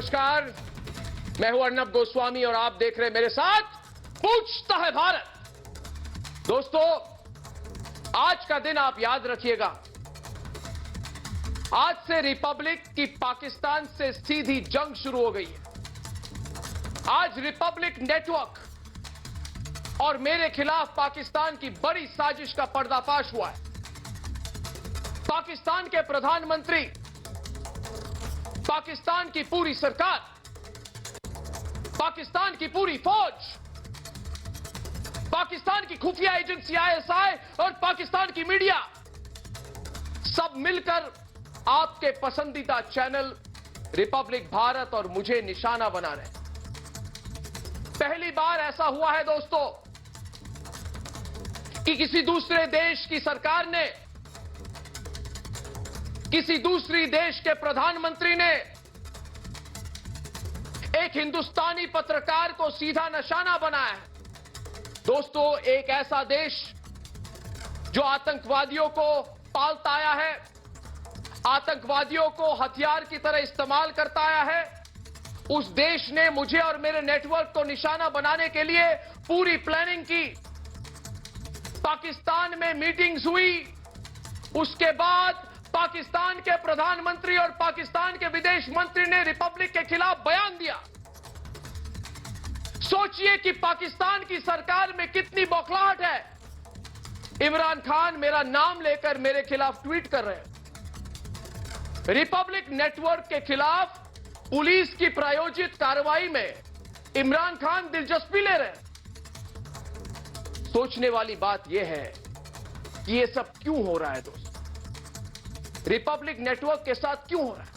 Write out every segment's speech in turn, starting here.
नमस्कार, मैं हूं अर्नब गोस्वामी और आप देख रहे हैं मेरे साथ पूछता है भारत। दोस्तों, आज का दिन आप याद रखिएगा। आज से रिपब्लिक की पाकिस्तान से सीधी जंग शुरू हो गई है। आज रिपब्लिक नेटवर्क और मेरे खिलाफ पाकिस्तान की बड़ी साजिश का पर्दाफाश हुआ है। पाकिस्तान के प्रधानमंत्री, पाकिस्तान की पूरी सरकार, पाकिस्तान की पूरी फौज, पाकिस्तान की खुफिया एजेंसी आईएसआई और पाकिस्तान की मीडिया सब मिलकर आपके पसंदीदा चैनल रिपब्लिक भारत और मुझे निशाना बना रहे हैं। पहली बार ऐसा हुआ है दोस्तों कि किसी दूसरे देश की सरकार ने, किसी दूसरी देश के प्रधानमंत्री ने एक हिंदुस्तानी पत्रकार को सीधा निशाना बनाया है। दोस्तों, एक ऐसा देश जो आतंकवादियों को पालता आया है, आतंकवादियों को हथियार की तरह इस्तेमाल करता आया है, उस देश ने मुझे और मेरे नेटवर्क को निशाना बनाने के लिए पूरी प्लानिंग की। पाकिस्तान में मीटिंग्स हुई, उसके बाद पाकिस्तान के प्रधानमंत्री और पाकिस्तान के विदेश मंत्री ने रिपब्लिक के खिलाफ बयान दिया। सोचिए कि पाकिस्तान की सरकार में कितनी बौखलाहट है। इमरान खान मेरा नाम लेकर मेरे खिलाफ ट्वीट कर रहे हैं। रिपब्लिक नेटवर्क के खिलाफ पुलिस की प्रायोजित कार्रवाई में इमरान खान दिलचस्पी ले रहे हैं। सोचने वाली बात यह है कि यह सब क्यों हो रहा है दोस्तों? रिपब्लिक नेटवर्क के साथ क्यों हो रहा है?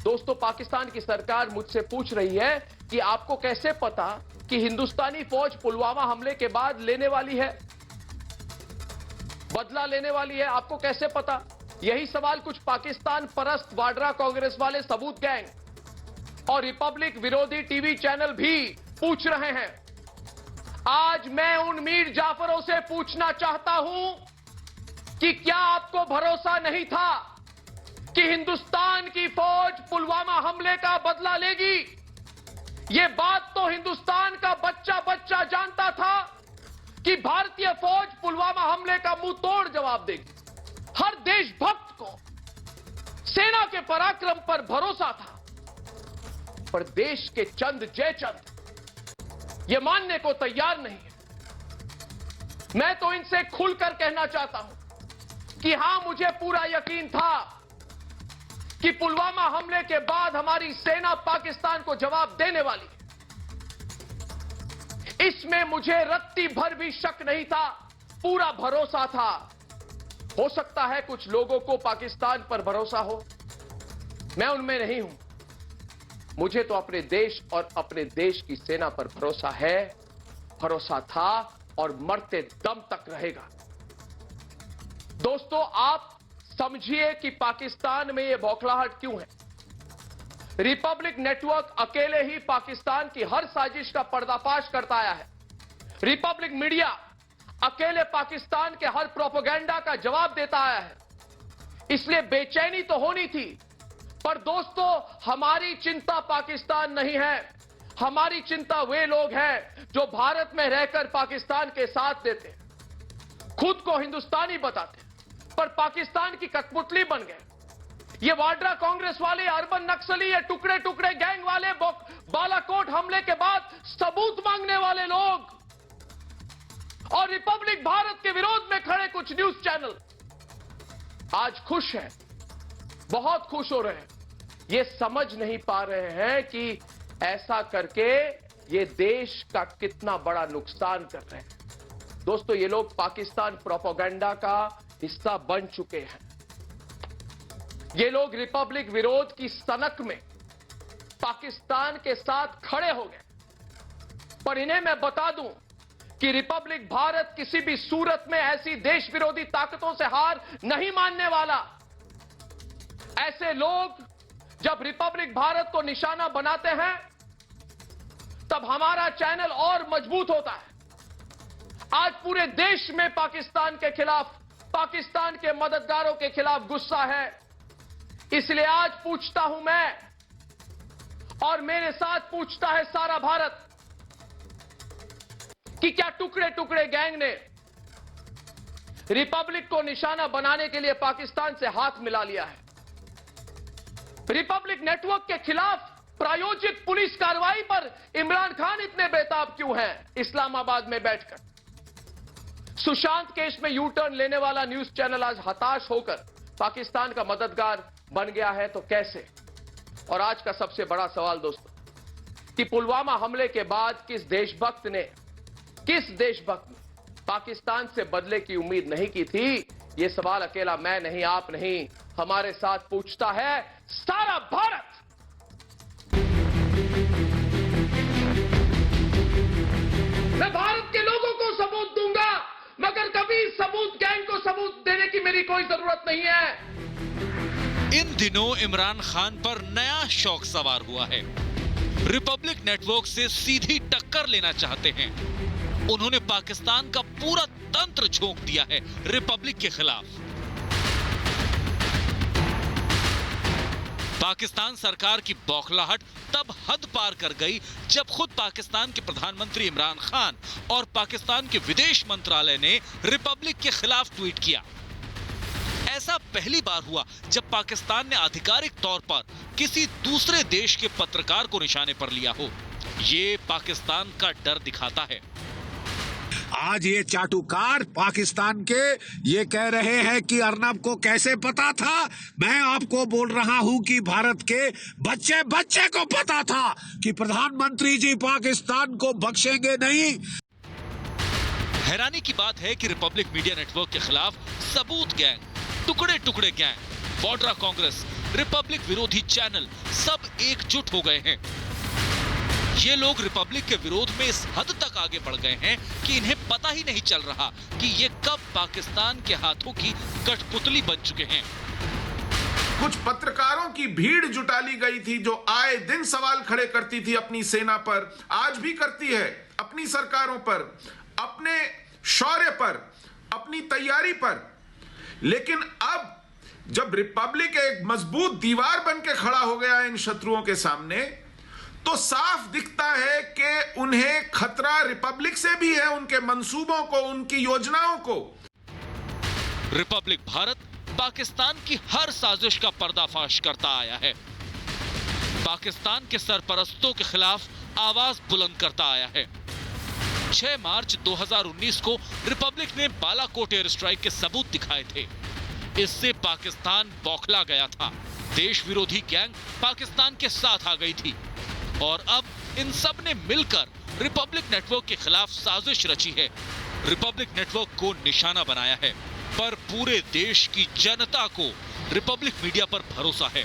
दोस्तों, पाकिस्तान की सरकार मुझसे पूछ रही है कि आपको कैसे पता कि हिंदुस्तानी फौज पुलवामा हमले के बाद लेने वाली है, बदला लेने वाली है? आपको कैसे पता? यही सवाल कुछ पाकिस्तान परस्त वाड्रा कांग्रेस वाले सबूत गैंग और रिपब्लिक विरोधी टीवी चैनल भी पूछ रहे हैं। आज मैं उन मीर जाफरों से पूछना चाहता हूं कि क्या आपको भरोसा नहीं था कि हिंदुस्तान की फौज पुलवामा हमले का बदला लेगी? यह बात तो हिंदुस्तान का बच्चा बच्चा जानता था कि भारतीय फौज पुलवामा हमले का मुंह तोड़ जवाब देगी। हर देशभक्त को सेना के पराक्रम पर भरोसा था, पर देश के चंद जयचंद यह मानने को तैयार नहीं है। मैं तो इनसे खुलकर कहना चाहता हूं कि हां, मुझे पूरा यकीन था कि पुलवामा हमले के बाद हमारी सेना पाकिस्तान को जवाब देने वाली है। इसमें मुझे रत्ती भर भी शक नहीं था, पूरा भरोसा था। हो सकता है कुछ लोगों को पाकिस्तान पर भरोसा हो, मैं उनमें नहीं हूं। मुझे तो अपने देश और अपने देश की सेना पर भरोसा है, भरोसा था और मरते दम तक रहेगा। दोस्तों, आप समझिए कि पाकिस्तान में यह बौखलाहट क्यों है। रिपब्लिक नेटवर्क अकेले ही पाकिस्तान की हर साजिश का पर्दाफाश करता आया है। रिपब्लिक मीडिया अकेले पाकिस्तान के हर प्रोपेगेंडा का जवाब देता आया है। इसलिए बेचैनी तो होनी थी, पर दोस्तों, हमारी चिंता पाकिस्तान नहीं है। हमारी चिंता वे लोग हैं जो भारत में रहकर पाकिस्तान के साथ देते, खुद को हिंदुस्तानी बताते, पर पाकिस्तान की कठपुतली बन गए। ये वाड्रा कांग्रेस वाले, अर्बन नक्सली, ये टुकड़े टुकड़े गैंग वाले, बालाकोट हमले के बाद सबूत मांगने वाले लोग और रिपब्लिक भारत के विरोध में खड़े कुछ न्यूज चैनल आज खुश हैं, बहुत खुश हो रहे हैं। ये समझ नहीं पा रहे हैं कि ऐसा करके ये देश का कितना बड़ा नुकसान कर रहे हैं। दोस्तों, ये लोग पाकिस्तान प्रोपेगेंडा का हिस्सा बन चुके हैं। ये लोग रिपब्लिक विरोध की सनक में पाकिस्तान के साथ खड़े हो गए। पर इन्हें मैं बता दूं कि रिपब्लिक भारत किसी भी सूरत में ऐसी देश विरोधी ताकतों से हार नहीं मानने वाला। ऐसे लोग जब रिपब्लिक भारत को निशाना बनाते हैं, तब हमारा चैनल और मजबूत होता है। आज पूरे देश में पाकिस्तान के खिलाफ, पाकिस्तान के मददगारों के खिलाफ गुस्सा है। इसलिए आज पूछता हूं मैं और मेरे साथ पूछता है सारा भारत कि क्या टुकड़े टुकड़े गैंग ने रिपब्लिक को निशाना बनाने के लिए पाकिस्तान से हाथ मिला लिया है। रिपब्लिक नेटवर्क के खिलाफ प्रायोजित पुलिस कार्रवाई पर इमरान खान इतने बेताब क्यों हैं? इस्लामाबाद में बैठकर सुशांत केस में यू टर्न लेने वाला न्यूज चैनल आज हताश होकर पाकिस्तान का मददगार बन गया है तो कैसे? और आज का सबसे बड़ा सवाल दोस्तों, कि पुलवामा हमले के बाद किस देशभक्त ने पाकिस्तान से बदले की उम्मीद नहीं की थी? यह सवाल अकेला मैं नहीं, आप नहीं, हमारे साथ पूछता है सारा भारत। मैं भारत के लोगों को सबूत दूंगा, मगर कभी सबूत गैंग को सबूत देने की मेरी कोई जरूरत नहीं है। इन दिनों इमरान खान पर नया शौक सवार हुआ है। रिपब्लिक नेटवर्क से सीधी टक्कर लेना चाहते हैं। उन्होंने पाकिस्तान का पूरा तंत्र झोंक दिया है रिपब्लिक के खिलाफ। पाकिस्तान सरकार की बौखलाहट तब हद पार कर गई जब खुद पाकिस्तान के प्रधानमंत्री इमरान खान और पाकिस्तान के विदेश मंत्रालय ने रिपब्लिक के खिलाफ ट्वीट किया। ऐसा पहली बार हुआ जब पाकिस्तान ने आधिकारिक तौर पर किसी दूसरे देश के पत्रकार को निशाने पर लिया हो। ये पाकिस्तान का डर दिखाता है। आज ये चाटुकार पाकिस्तान के ये कह रहे हैं कि अर्नब को कैसे पता था। मैं आपको बोल रहा हूं कि भारत के बच्चे बच्चे को पता था कि प्रधानमंत्री जी पाकिस्तान को बख्शेंगे नहीं। हैरानी की बात है कि रिपब्लिक मीडिया नेटवर्क के खिलाफ सबूत गैंग, टुकड़े टुकड़े गैंग, वाड्रा कांग्रेस, रिपब्लिक विरोधी चैनल सब एकजुट हो गए हैं। ये लोग रिपब्लिक के विरोध में इस हद तक आगे बढ़ गए हैं कि इन्हें पता ही नहीं चल रहा कि ये कब पाकिस्तान के हाथों की कठपुतली बन चुके हैं। कुछ पत्रकारों की भीड़ जुटा ली गई थी जो आए दिन सवाल खड़े करती थी अपनी सेना पर, आज भी करती है, अपनी सरकारों पर, अपने शौर्य पर, अपनी तैयारी पर। लेकिन अब जब रिपब्लिक एक मजबूत दीवार बन के खड़ा हो गया इन शत्रुओं के सामने, तो साफ दिखता है कि उन्हें खतरा रिपब्लिक से भी है, उनके मंसूबों को, उनकी योजनाओं को। रिपब्लिक भारत पाकिस्तान की हर साजिश का पर्दाफाश करता आया है। पाकिस्तान के सरपरस्तों के खिलाफ आवाज बुलंद करता आया है। 6 मार्च 2019 को रिपब्लिक ने बालाकोट एयर स्ट्राइक के सबूत दिखाए थे। इससे पाकिस्तान बौखला गया था। देश विरोधी गैंग पाकिस्तान के साथ आ गई थी और अब इन सब ने मिलकर रिपब्लिक नेटवर्क के खिलाफ साजिश रची है। रिपब्लिक नेटवर्क को निशाना बनाया है, पर पूरे देश की जनता को रिपब्लिक मीडिया पर भरोसा है।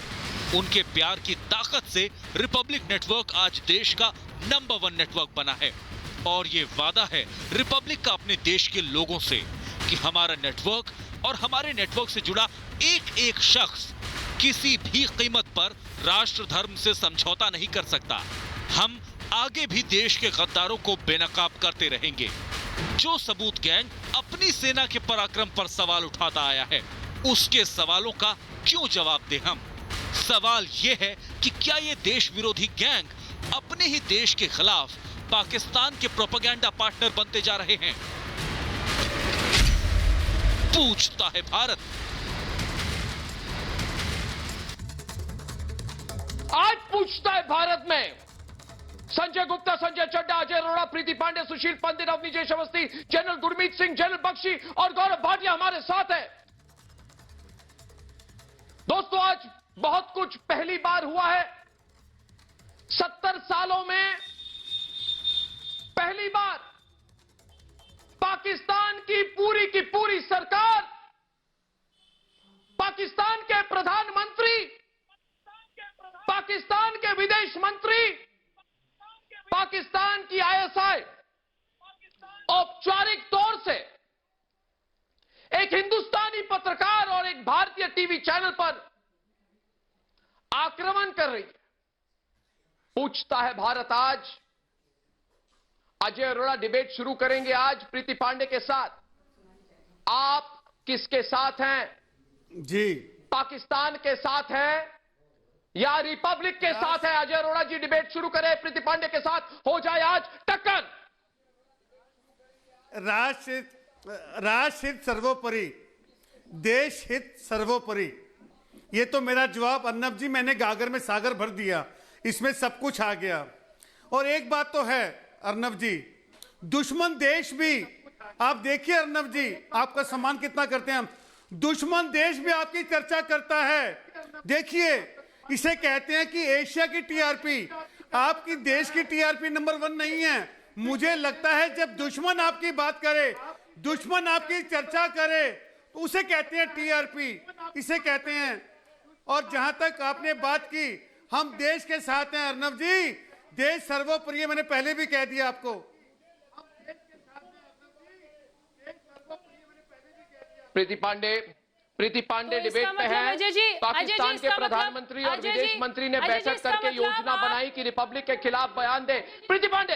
उनके प्यार की ताकत से रिपब्लिक नेटवर्क आज देश का नंबर 1 नेटवर्क बना है। और ये वादा है रिपब्लिक का अपने देश के लोगों से कि हमारा नेटवर्क और हमारे नेटवर्क से जुड़ा एक एक शख्स किसी भी कीमत पर राष्ट्र धर्म से समझौता नहीं कर सकता। हम आगे भी देश के गद्दारों को बेनकाब करते रहेंगे। जो सबूत गैंग अपनी सेना के पराक्रम पर सवाल उठाता आया है, उसके सवालों का क्यों जवाब दें हम? सवाल यह है कि क्या ये देश विरोधी गैंग अपने ही देश के खिलाफ पाकिस्तान के प्रोपेगेंडा पार्टनर बनते जा रहे हैं? पूछता है भारत। आज पूछता है भारत में संजय गुप्ता, संजय चड्ढा, अजय अरोड़ा, प्रीति पांडे, सुशील पंडित, अवनीश अवस्थी, जनरल गुरमीत सिंह, जनरल बख्शी और गौरव भाटिया हमारे साथ है। दोस्तों, आज बहुत कुछ पहली बार हुआ है। 70 सालों में पहली बार पाकिस्तान की पूरी सरकार, पाकिस्तान के प्रधानमंत्री, पाकिस्तान के विदेश मंत्री, पाकिस्तान की आईएसआई औपचारिक तौर से एक हिंदुस्तानी पत्रकार और एक भारतीय टीवी चैनल पर आक्रमण कर रही है। पूछता है भारत आज। अजय अरोड़ा डिबेट शुरू करेंगे आज प्रीति पांडे के साथ। आप किसके साथ हैं? जी, पाकिस्तान के साथ हैं या रिपब्लिक के साथ है? अजय अरोड़ा जी डिबेट शुरू करें प्रीति पांडे के साथ, हो जाए आज टक्कर। राष्ट्र हित सर्वोपरि, देश हित सर्वोपरि, ये तो मेरा जवाब। अर्नब जी, मैंने गागर में सागर भर दिया, इसमें सब कुछ आ गया। और एक बात तो है अर्नब जी, दुश्मन देश भी, आप देखिए अर्नब जी, आपका सम्मान कितना करते हैं हम, दुश्मन देश भी आपकी चर्चा करता है। देखिए, इसे कहते हैं कि एशिया की टीआरपी, आपकी देश की टीआरपी नंबर 1 नहीं है। मुझे लगता है जब दुश्मन आपकी बात करे, दुश्मन आपकी चर्चा करे, तो उसे कहते हैं टीआरपी, इसे कहते हैं। और जहां तक आपने बात की, हम देश के साथ हैं अर्नब जी, देश सर्वोपरि, मैंने पहले भी कह दिया आपको। प्रीति पांडे तो डिबेट पे है। अजय जी, पाकिस्तान के इसका प्रधानमंत्री और अजय जी, विदेश मंत्री ने अजय जी, बैठक इसका करके मतलब योजना बनाई कि रिपब्लिक के खिलाफ बयान दे। प्रीति पांडे,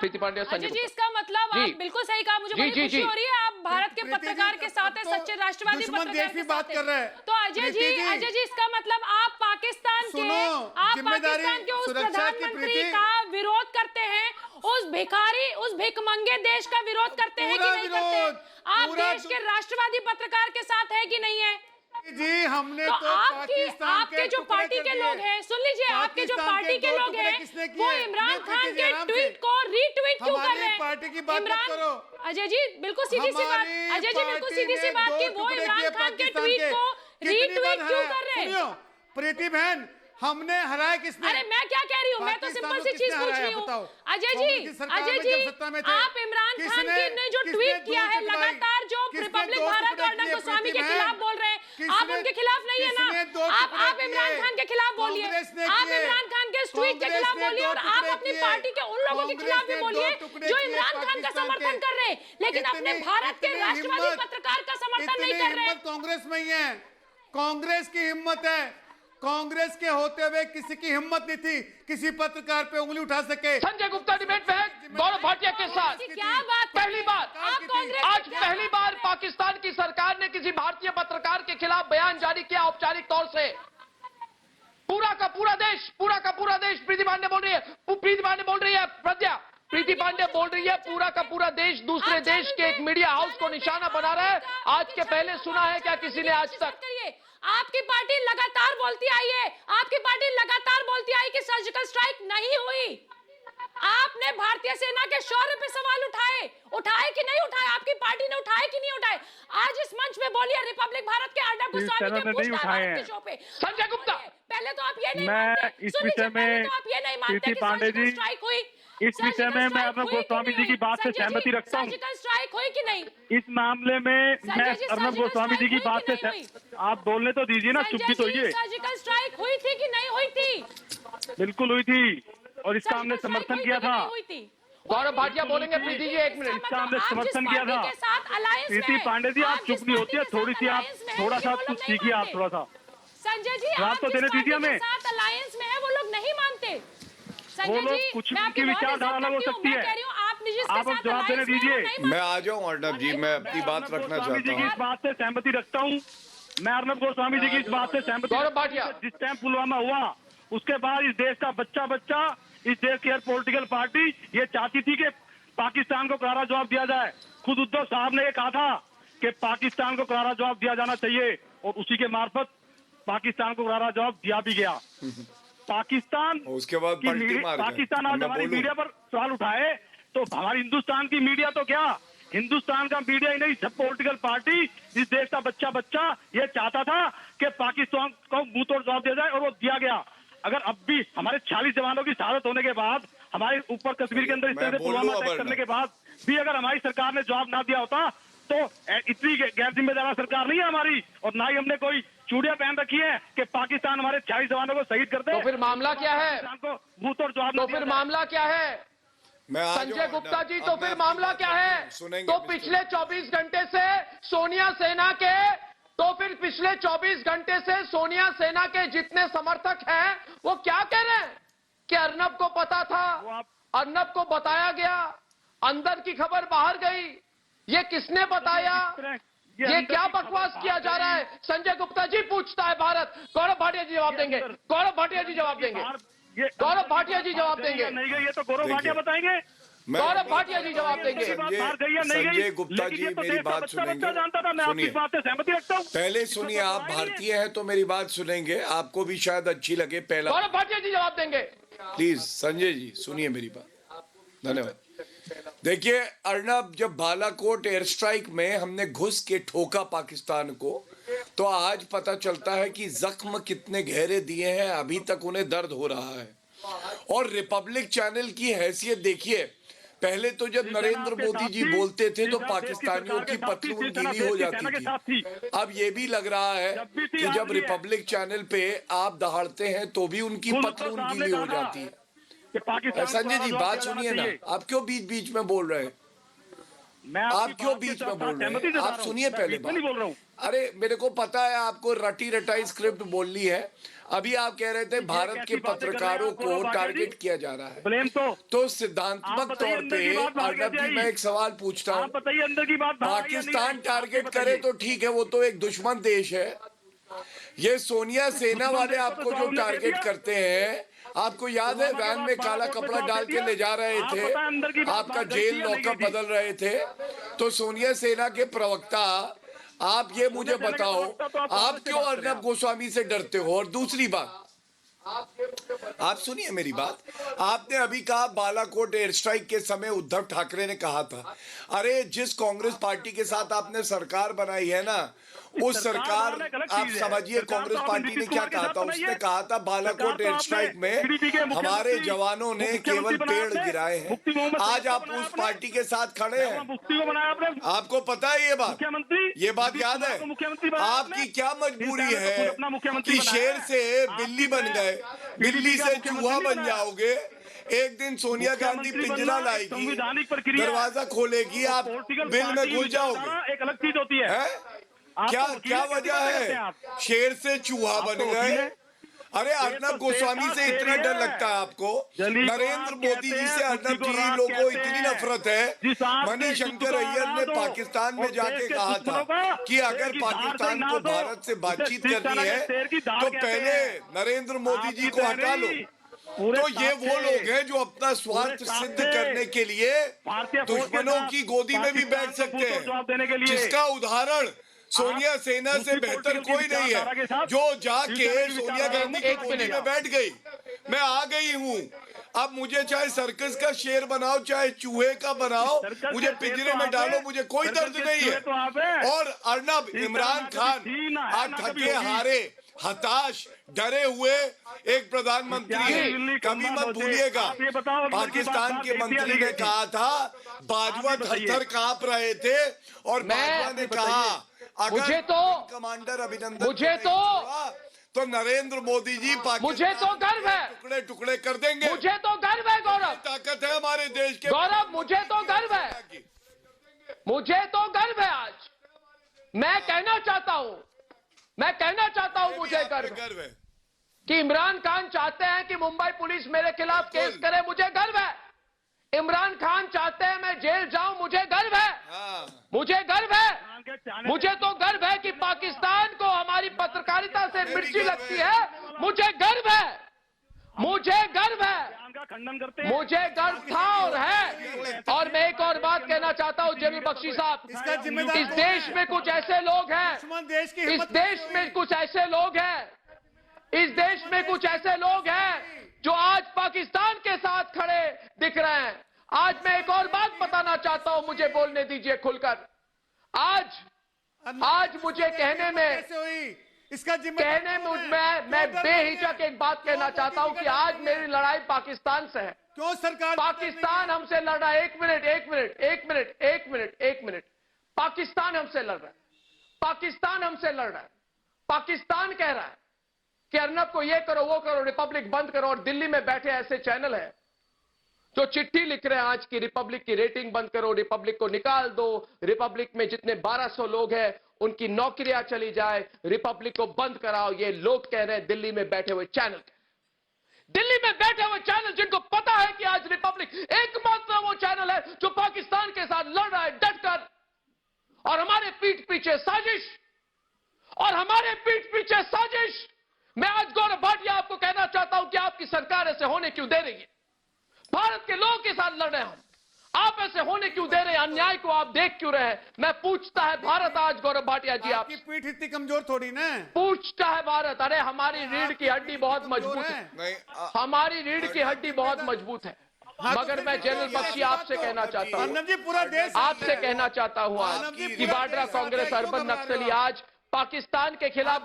प्रीति पांडे और अजय संजय जी, गुप्ता। इसका मतलब जी। आप बिल्कुल सही कहा, मुझे जी, बड़ी जी, खुशी जी। हो रही है, आप भारत के प्रीति जी, पत्रकार के साथ है, तो सच्चे राष्ट्रवादी दुश्मन पत्रकार देश भी के बात साथ कर रहा है। तो अजय प्रीति जी, इसका मतलब आप पाकिस्तान के उस सुरक्षा की प्रधानमंत्री प्रीति, का विरोध करते हैं, उस भिखारी, उस भिखमंगे देश का विरोध करते हैं कि पूरा नहीं करते? विरोध, आप पूरा देश के राष्ट्रवादी पत्रकार के साथ है कि नहीं है? जी, हमने तो तो आपके जो पार्टी के लोग हैं, सुन लीजिए, आपके जो पार्टी के लोग हैं, वो इमरान खान के ट्वीट को रीट्वीट क्यों कर रहे हैं? पार्टी की बात मत करो। अजय जी, बिल्कुल सीधी सी बात, अजय जी, बिल्कुल सीधी सी बात कि वो इमरान खान के ट्वीट को रीट्वीट क्यों कर रहे हैं? प्रीति बहन, हमने हराया किसने? अरे मैं क्या कह रही हूँ, मैं तो सिंपल सी चीज पूछ रही हूँ। अजय जी, आप इमरान खान की ने जो ट्वीट किया है, लगातार जो रिपब्लिक भारत और अर्नब गोस्वामी के खिलाफ बोल रहे हैं, आप उनके खिलाफ नहीं है ना? आप इमरान खान के खिलाफ बोलिए, आप इमरान खान के ट्वीट के खिलाफ बोलिए, और आप अपनी पार्टी के उन लोगों के खिलाफ भी बोलिए जो इमरान खान का समर्थन कर रहे हैं, लेकिन अपने भारत के राष्ट्रवादी पत्रकार का समर्थन नहीं कर रहे हैं। कांग्रेस में ही है, कांग्रेस की हिम्मत है। कांग्रेस के होते हुए किसी की हिम्मत नहीं थी किसी पत्रकार पे उंगली उठा सके। संजय गुप्ता डिबेट में है गौरव भाटिया के साथ। क्या बात, पहली बार, आज पहली बार पाकिस्तान की सरकार ने किसी भारतीय पत्रकार के खिलाफ बयान जारी किया औपचारिक तौर से। पूरा का पूरा देश, प्रीति पांडे बोल रही है, प्रज्ञा, प्रीति पांडे बोल रही है, पूरा का पूरा देश दूसरे देश के एक मीडिया हाउस को निशाना बना रहा है। आज के पहले सुना है क्या किसी ने आज तक? आपकी पार्टी लगातार बोलती आई है, आपकी पार्टी लगातार बोलती आई कि सर्जिकल स्ट्राइक नहीं हुई। आपने भारतीय सेना के शौर्य पे सवाल उठाए कि नहीं उठाए? आपकी पार्टी ने उठाए कि नहीं उठाए? आज इस मंच पे बोलिए, रिपब्लिक भारत के अर्नब गोस्वामी के पूछताछ के शो पे। संजय गुप्ता, पहले तो आप ये नहीं मैं मानते, इस विषय में प्रीति पांडे जी, इस विषय में मैं अर्नब गोस्वामी जी की बात से सहमति रखता हूँ। सर्जिकल स्ट्राइक हुई कि नहीं? इस मामले में मैं अर्नब गोस्वामी जी की बात से आप बोलने तो दीजिए ना, चुप भी तो होइए। सर्जिकल स्ट्राइक हुई थी कि नहीं हुई थी? बिल्कुल हुई थी, और इसका हमने समर्थन किया था। गौरव भाटिया बोलेंगे। प्रीति जी, एक मिनट। इसका हमने समर्थन किया था। प्रीति पांडे जी, आप चुप नहीं होती है, थोड़ी सी आप थोड़ा सा कुछ सीखिए, आप थोड़ा सा। संजय जी, जवाब तो देने दीजिए हमें। अलायंस में है, वो लोग नहीं मानते। वो लोग कुछ की विचारधारा अलग हो सकती है, आप अब जवाब देने दीजिए। मैं आ जाऊं अर्नब जी, मैं अपनी बात रखना चाहता हूं। इस बात से सहमति रखता हूं, मैं अर्नब गोस्वामी जी की इस बात से सहमति। गौरव भाटिया, जिस टाइम पुलवामा हुआ, उसके बाद इस देश का बच्चा इस देश की हर पॉलिटिकल पार्टी ये चाहती थी कि पाकिस्तान को करारा जवाब दिया जाए। खुद उद्धव साहब ने ये कहा था कि पाकिस्तान को करारा जवाब दिया जाना चाहिए, और उसी के मार्फत पाकिस्तान को करारा जवाब दिया भी गया। पाकिस्तान उसके बाद पाकिस्तान आज हमारी मीडिया पर सवाल उठाए, तो हमारी हिंदुस्तान की मीडिया तो क्या, हिंदुस्तान का मीडिया ही नहीं, सब पॉलिटिकल पार्टी, इस देश का बच्चा ये चाहता था कि पाकिस्तान को मुंह तोड़ जवाब दिया जाए, और वो दिया गया। अगर अब भी हमारे 46 जवानों की शहादत होने के बाद, हमारे ऊपर कश्मीर के अंदर इस तरह से पुलवामा अटैक करने के बाद भी अगर हमारी सरकार ने जवाब ना दिया होता, तो इतनी गैर जिम्मेदार सरकार नहीं है हमारी, और ना ही हमने कोई चूड़ियां पहन रखी है कि पाकिस्तान हमारे 40 जवानों को शहीद कर दे। तो फिर मामला क्या है? मुंह तोड़ जवाब। तो फिर मामला क्या है संजय गुप्ता जी? तो फिर मामला क्या है? तो पिछले 24 घंटे से सोनिया सेना के जितने समर्थक हैं, वो क्या कह रहे हैं कि अर्नब को पता था, अर्नब को बताया गया, अंदर की खबर बाहर गई। ये किसने बताया? ये क्या बकवास किया जा रहा है? संजय गुप्ता जी पूछता है भारत, गौरव भाटिया जी जवाब देंगे, गौरव भाटिया जी जवाब देंगे, गौरव भाटिया जी जवाब देंगे, नहीं गई, ये तो गौरव भाटिया बताएंगे। गौरव भाटिया जी जवाब देंगे। संजय गुप्ता जी मेरी बात सुनेंगे। सुनिए, सहमति रखता हूँ। पहले सुनिए, आप भारतीय हैं तो मेरी बात सुनेंगे, आपको भी शायद अच्छी लगे। पहला गौरव भाटिया जी जवाब देंगे। प्लीज संजय जी सुनिए मेरी बात, धन्यवाद। देखिए अर्नब, जब बालाकोट एयर स्ट्राइक में हमने घुस के ठोका पाकिस्तान को, तो आज पता चलता है कि जख्म कितने गहरे दिए हैं, अभी तक उन्हें दर्द हो रहा है। और रिपब्लिक चैनल की हैसियत देखिए, पहले तो जब नरेंद्र मोदी जी बोलते थे तो पाकिस्तानियों की पतलून गीली हो जाती थी। अब ये भी लग रहा है कि जब रिपब्लिक चैनल पे आप दहाड़ते हैं तो भी उनकी पतलून गीली हो जाती है। संजय जी बात सुनिए ना, आप क्यों बीच बीच में बोल रहे हैं? आप क्यों बीच में बोल रहे हैं? आप सुनिए पहले बात। अरे मेरे को पता है आपको रटी रटाई स्क्रिप्ट बोलनी है। अभी आप कह रहे थे भारत के पत्रकारों को टारगेट किया जा रहा है, तो सिद्धांतमक तौर पे अर्नब जी मैं एक सवाल पूछता हूँ, पाकिस्तान टारगेट करे तो ठीक है, वो तो एक दुश्मन देश है। ये सोनिया सेना वाले आपको जो टारगेट करते हैं, आपको याद है वैन में काला कपड़ा डाल के ले जा रहे थे, आपका जेल लॉकअप बदल रहे थे। तो सोनिया सेना के प्रवक्ता, आप ये मुझे बताओ, आप क्यों अर्नब गोस्वामी से डरते हो? और दूसरी बात, आप सुनिए मेरी बात, आपने अभी कहा बालाकोट एयर स्ट्राइक के समय उद्धव ठाकरे ने कहा था, अरे जिस कांग्रेस पार्टी के साथ आपने सरकार बनाई है ना, उस सरकार, आप समझिए कांग्रेस पार्टी ने क्या कहा था, उसने कहा था बालाकोट एयर स्ट्राइक में हमारे जवानों ने केवल पेड़ गिराए हैं। आज आप उस पार्टी के साथ खड़े हैं, आपको पता है ये बात याद है? आपकी क्या मजबूरी है कि शेर से बिल्ली बन गए, बिल्ली से चूहा बन जाओगे? एक दिन सोनिया गांधी पिंजरा लाएगी, दरवाजा खोलेगी, आप बिल में घुस जाओगे। एक अलग चीज होती है। क्या वजह है? शेर से चूहा बन गए। अरे अर्नब गोस्वामी से इतना डर लगता है आपको? नरेंद्र मोदी जी से अर्नब जी लोगों को इतनी नफरत है। मणिशंकर अय्यर ने पाकिस्तान में जाके कहा था कि अगर पाकिस्तान को भारत से बातचीत करनी है तो पहले नरेंद्र मोदी जी को हटा लो। तो ये वो लोग हैं जो अपना स्वार्थ सिद्ध करने के लिए दुश्मनों की गोदी में भी बैठ सकते हैं, जिसका उदाहरण सोनिया सेना से बेहतर कोई नहीं है, जो जाके सोनिया गांधी की गोदी में बैठ गई। मैं आ गई हूँ, अब मुझे चाहे सर्कस का शेर बनाओ, चाहे चूहे का बनाओ, मुझे पिंजरे में डालो, मुझे कोई दर्द नहीं है। और अर्नब, इमरान खान आज थके हारे, हताश, डरे हुए एक प्रधानमंत्री है। कभी मत भूलिएगा, पाकिस्तान के मंत्री ने कहा था, बाजवा थर-थर कांप रहे थे, और बाजवा ने कहा मुझे तो कमांडर अभिनंदन, मुझे तो नरेंद्र मोदी जी मुझे तो गर्व है, टुकड़े टुकड़े कर देंगे। मुझे तो गर्व है गौरव, ताकत है हमारे देश के। गौरव मुझे तो गर्व है, मुझे तो गर्व है। आज मैं कहना चाहता हूं मुझे गर्व है कि इमरान खान चाहते हैं कि मुंबई पुलिस मेरे खिलाफ केस करे, मुझे गर्व है। इमरान खान चाहते हैं मैं जेल जाऊं, मुझे गर्व है। मुझे गर्व है, मुझे तो गर्व है कि पाकिस्तान को हमारी पत्रकारिता से मिर्ची लगती है। मुझे गर्व है, मुझे गर्व है, मुझे गर्व था और है। और मैं एक और बात कहना चाहता हूं जनरल बख्शी साहब, इस देश में कुछ ऐसे लोग हैं, इस देश में कुछ ऐसे लोग हैं, इस देश में कुछ ऐसे लोग हैं जो आज पाकिस्तान के साथ खड़े दिख रहे हैं। आज मैं एक और बात बताना चाहता हूं, मुझे बोलने दीजिए खुलकर। आज मुझे कहने में मैं बेहिचक एक बात कहना चाहता हूं कि आज मेरी लड़ाई पाकिस्तान से है। क्यों सरकार पाकिस्तान हमसे लड़ रहा है। एक मिनट, पाकिस्तान हमसे लड़ रहा है, पाकिस्तान हमसे लड़ रहा है। पाकिस्तान कह रहा है कि अर्नब को ये करो, वो करो, रिपब्लिक बंद करो। और दिल्ली में बैठे ऐसे चैनल है जो चिट्ठी लिख रहे हैं आज की रिपब्लिक की रेटिंग बंद करो, रिपब्लिक को निकाल दो, रिपब्लिक में जितने 1200 लोग हैं उनकी नौकरियां चली जाए, रिपब्लिक को बंद कराओ। ये लोग कह रहे हैं दिल्ली में बैठे हुए चैनल, दिल्ली में बैठे हुए चैनल जिनको पता है कि आज रिपब्लिक एकमात्र वो चैनल है जो पाकिस्तान के साथ लड़ रहा है डटकर। और हमारे पीठ पीछे साजिश, और हमारे पीठ पीछे साजिश। मैं आज गौरव भाटिया आपको कहना चाहता हूं कि आपकी सरकार ऐसे होने क्यों दे रही है? भारत के लोगों के साथ लड़ रहे हैं हम, आप ऐसे होने क्यों दे रहे हैं? अन्याय को आप देख क्यों रहे हैं? मैं पूछता है भारत आज, गौरव भाटिया जी, आपकी पीठ इतनी कमजोर थोड़ी ना पूछता है भारत। अरे हमारी रीढ़ की हड्डी बहुत मजबूत है, हमारी रीढ़ की हड्डी बहुत मजबूत है। मगर मैं जनरल बख्शी आपसे कहना चाहता हूं, जी पूरा देश आपसे कहना चाहता हूं आज कि वाड्रा कांग्रेस अर्बन नक्सली आज पाकिस्तान के खिलाफ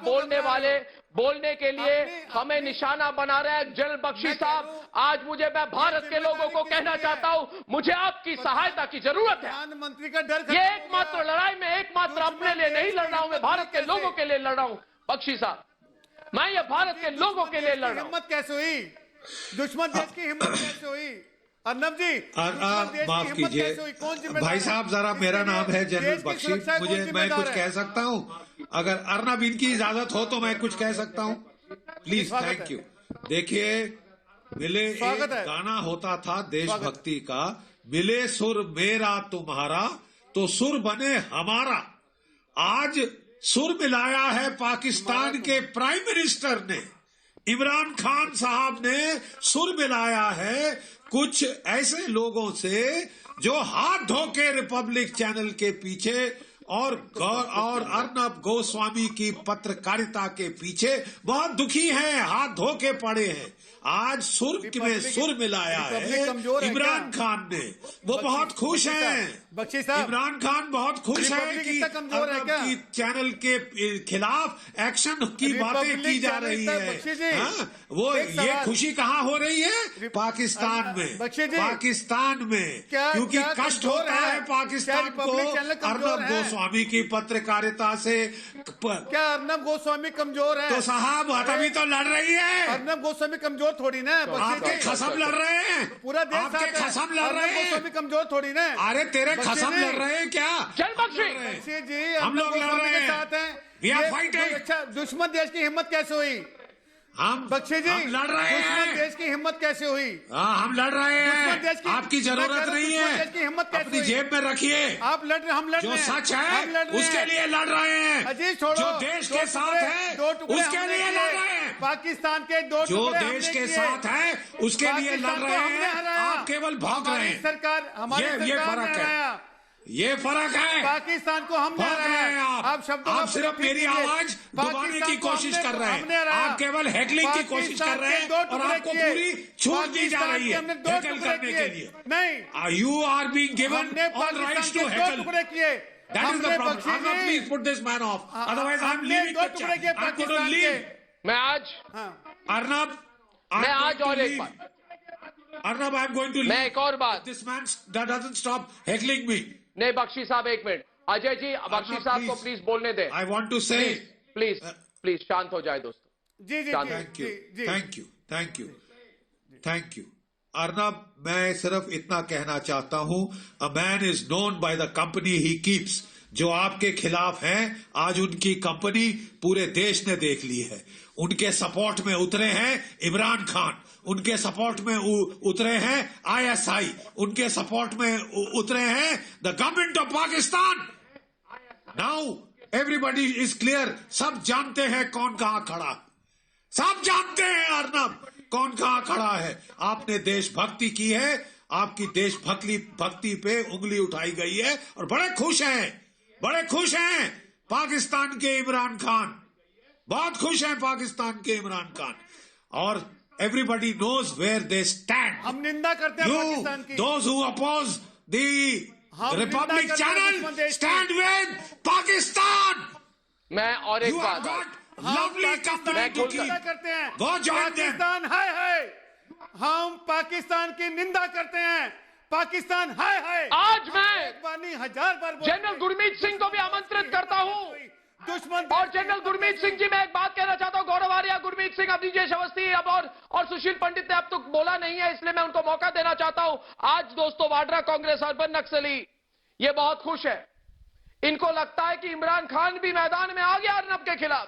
बोलने के लिए हमें निशाना बना रहे हैं। जनरल बख्शी साहब, आज मैं भारत के लोगों को कहना चाहता हूं, मुझे आपकी सहायता की जरूरत है। प्रधानमंत्री का डर ये एकमात्र लड़ाई में एकमात्र अपने लिए नहीं लड़ रहा हूं, मैं भारत के लोगों के लिए लड़ रहा हूं। बख्शी साहब, मैं ये भारत के लोगों के लिए लड़ रहा हूं। हिम्मत कैसे हुई? दुश्मन देश की हिम्मत कैसे हुई? अर्नब जी, माफ कीजिए भाई साहब, जरा मेरा नाम है जनरल बख्शी, मैं कुछ कह सकता हूं? अगर अर्नब इनकी इजाजत हो तो मैं कुछ कह सकता हूं, प्लीज। Thank you. देखिए, मिले एक गाना होता था देशभक्ति का, मिले सुर मेरा तुम्हारा तो सुर बने हमारा। आज सुर मिलाया है पाकिस्तान के प्राइम मिनिस्टर ने, इमरान खान साहब ने सुर मिलाया है कुछ ऐसे लोगों से जो हाथ धो के रिपब्लिक चैनल के पीछे और अर्नब गोस्वामी की पत्रकारिता के पीछे बहुत दुखी हैं, हाथ धो के पड़े हैं। आज सुर में सुर मिलाया है इमरान खान ने, वो बहुत खुश हैं। बख्शी साहब, इमरान खान बहुत खुश है कि अर्नब की चैनल के खिलाफ एक्शन की बातें की जा रही है। वो ये खुशी कहाँ हो रही है? पाकिस्तान में, पाकिस्तान में, क्योंकि कष्ट होता है पाकिस्तान को अर्नब गोस्वामी की पत्रकारिता से। क्या अर्नब गोस्वामी कमजोर है? तो साहब तभी तो लड़ रही है। अर्नब गोस्वामी कमजोर थोड़ी ना, आपके खसम लड़ रहे हैं, पूरा देश आपके खसम लड़ रहे हैं। गोस्वामी कमजोर थोड़ी ना। अरे तेरे खसम लड़ रहे हैं क्या? बख्शी जी, हम लोग लड़ रहे हैं, साथ हैं। We are fighting। अच्छा, दुश्मन देश की हिम्मत कैसे हुई? हम बख्शी जी, हम लड़ रहे हैं। दुश्मन देश की हिम्मत कैसे हुई? हाँ, हम लड़ रहे हैं। आपकी जरूरत नहीं है, देश की हिम्मत कैसे अपनी हुई? जेब में रखिए। आप लड़ रहे, हम लड़ रहे जो हैं, सच है उसके लिए लड़ रहे हैं। अजीज छोड़ो, जो देश के साथ है उसके लिए लड़ रहे हैं। पाकिस्तान के दो जो टुकड़े देश के साथ है उसके लिए लड़ रहे हैं। आप केवल भाग रहे हैं। सरकार, हमारी ये फर्क है, ये फर्क है। पाकिस्तान को हम भाग रहे हैं आप शब्दों, आप सिर्फ मेरी आवाज दबाने की कोशिश कर रहे हैं। आप केवल हैकलिंग की कोशिश कर रहे हैं और आपको पूरी छूट दी जा रही है हैकल करने के लिए। नहीं, you are being given all rights to heckle. That is the problem. Arnab, please put this man off. Otherwise, I'm leaving the chat. I'm going to leave. मैं आज और एक बात, Arnab, I'm going to leave. मैं एक और बात, This man doesn't stop heckling me. नहीं बख्शी साहब, एक मिनट, अजय जी, बख्शी साहब को प्लीज बोलने दें। I want to say, please शांत हो जाए दोस्तों। जी जी, थैंक यू। अर्नब, मैं सिर्फ इतना कहना चाहता हूं, a man is known by the company he keeps. जो आपके खिलाफ हैं, आज उनकी कंपनी पूरे देश ने देख ली है। उनके सपोर्ट में उतरे हैं इमरान खान, उनके सपोर्ट में उतरे हैं ISI, उनके सपोर्ट में उतरे हैं the government of Pakistan. Now everybody is clear, सब जानते हैं कौन कहां खड़ा, सब जानते हैं अर्नब कौन कहां खड़ा है। आपने देशभक्ति की है, आपकी देशभक्ति पे उंगली उठाई गई है और बड़े खुश हैं पाकिस्तान के इमरान खान, बहुत खुश हैं पाकिस्तान के इमरान खान। और everybody knows where they stand. हम निंदा करते हैं पाकिस्तान की। Those who oppose the Republic channel stand with Pakistan. मैं और एक बात, लवली कंपनी करते हैं, पाकिस्तान है, हम पाकिस्तान की निंदा करते हैं, पाकिस्तान है। आज मैं 1000 बार जनरल गुरमीत सिंह को भी आमंत्रित करता हूं। दुश्मन और जनरल गुरमीत सिंह जी, मैं एक बात कहना चाहता हूं, गौरव आर्या, गुरमीत सिंह, अभिजीत अवस्थी अब और सुशील पंडित ने अब तक बोला नहीं है, इसलिए मैं उनको मौका देना चाहता हूं। आज दोस्तों, वाड्रा कांग्रेस अर्बन नक्सली ये बहुत खुश है। इनको लगता है कि इमरान खान भी मैदान में आ गया अर्नब के खिलाफ।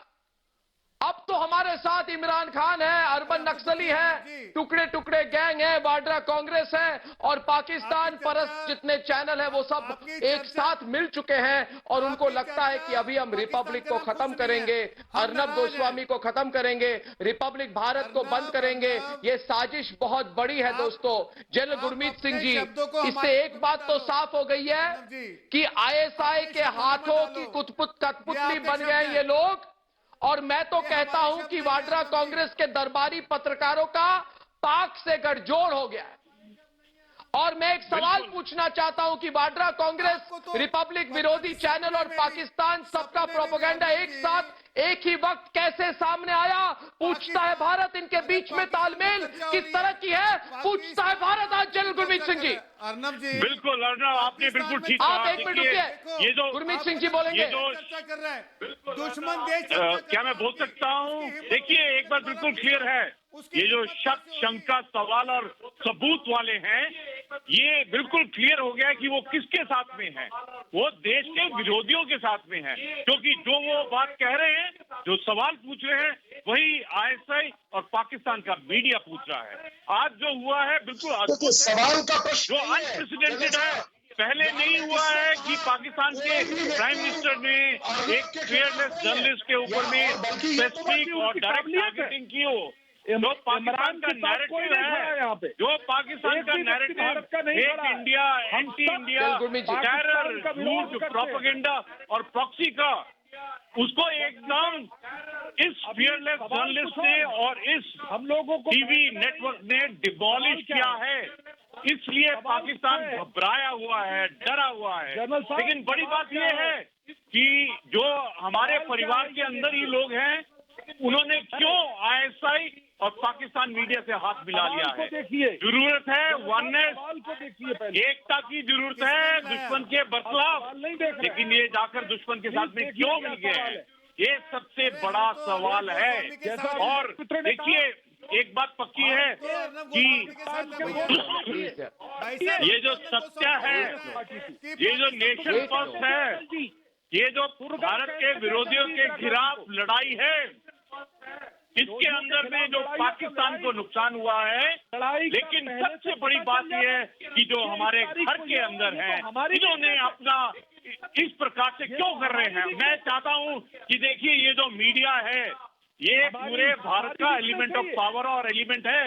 अब तो हमारे साथ इमरान खान है, अर्बन नक्सली है, टुकड़े टुकड़े गैंग है, वाड्रा कांग्रेस है और पाकिस्तान परस्त जितने चैनल है वो सब एक साथ मिल चुके हैं और उनको लगता है कि अभी हम रिपब्लिक को खत्म करेंगे, अर्नब गोस्वामी को खत्म करेंगे, रिपब्लिक भारत को बंद करेंगे। ये साजिश बहुत बड़ी है दोस्तों। जनरल गुरमीत सिंह जी, इससे एक बात तो साफ हो गई है कि आईएसआई के हाथों की कठपुतली बन गए ये लोग। और मैं तो कहता हूं कि वाड्रा कांग्रेस के दरबारी पत्रकारों का पाक से गठजोड़ हो गया है। और मैं एक सवाल पूछना चाहता हूं कि वाड्रा कांग्रेस, रिपब्लिक विरोधी चैनल और पाकिस्तान सबका प्रोपेगेंडा एक साथ एक ही वक्त कैसे सामने आया? पूछता है भारत। इनके बीच में तालमेल किस तरह की है? पूछता है भारत आज जनरल गुरमीत सिंह जी। अर्नब जी, बिल्कुल अर्नब, आपने बिल्कुल ठीक आप कहा। एक मिनट रुकिए, ये जो गुरमीत सिंह जी बोलेंगे। ये जो चर्चा कर रहे हैं दुश्मन देश, क्या मैं बोल सकता हूँ? देखिए, एक बात बिल्कुल क्लियर है, ये जो शक, शंका, सवाल और सबूत वाले हैं, ये बिल्कुल क्लियर हो गया है कि वो किसके साथ में हैं। वो देश के विरोधियों के साथ में हैं, क्योंकि जो वो बात कह रहे हैं, जो सवाल पूछ रहे हैं, वही आईएसआई और पाकिस्तान का मीडिया पूछ रहा है। आज जो हुआ है बिल्कुल अद्भुत, सवाल का प्रश्न जो अनप्रेसिडेंटेड है। पहले नहीं हुआ है कि पाकिस्तान के प्राइम मिनिस्टर ने एक फेयरलेस जर्नलिस्ट के ऊपर में स्पेसिफिक और डायरेक्ट टारगेटिंग की हो। जो पाकिस्तान का नैरेटिव है, जो पाकिस्तान का नैरेटिव एक इंडिया, एंटी इंडिया, टेरर, झूठ, प्रोपेगेंडा और प्रॉक्सी का, उसको एकदम इस फियरलेस जर्नलिस्ट ने और इस हम लोगों को टीवी नेटवर्क ने डिमोलिश किया है। इसलिए पाकिस्तान घबराया हुआ है, डरा हुआ है। लेकिन बड़ी बात यह है कि जो हमारे परिवार के अंदर ही लोग हैं, उन्होंने क्यों आईएसआई और पाकिस्तान मीडिया से हाथ मिला लिया है? जरूरत है वननेस, एकता की जरूरत है दुश्मन के बरखिलाफ, लेकिन ये जाकर दुश्मन के साथ में क्यों मिल गए हैं? ये सबसे बड़ा सवाल है। और देखिए, एक बात पक्की है कि ये जो सत्य है, ये जो नेशन फर्स्ट है, ये जो भारत के विरोधियों के खिलाफ लड़ाई है, इसके अंदर में जो पाकिस्तान को नुकसान हुआ है, लेकिन सबसे बड़ी बात यह है कि जो हमारे घर के अंदर हैं, इन्होंने अपना इस प्रकार से क्यों कर रहे हैं? मैं चाहता हूं कि देखिए, ये जो मीडिया है, ये पूरे भारत का एलिमेंट ऑफ पावर और एलिमेंट है।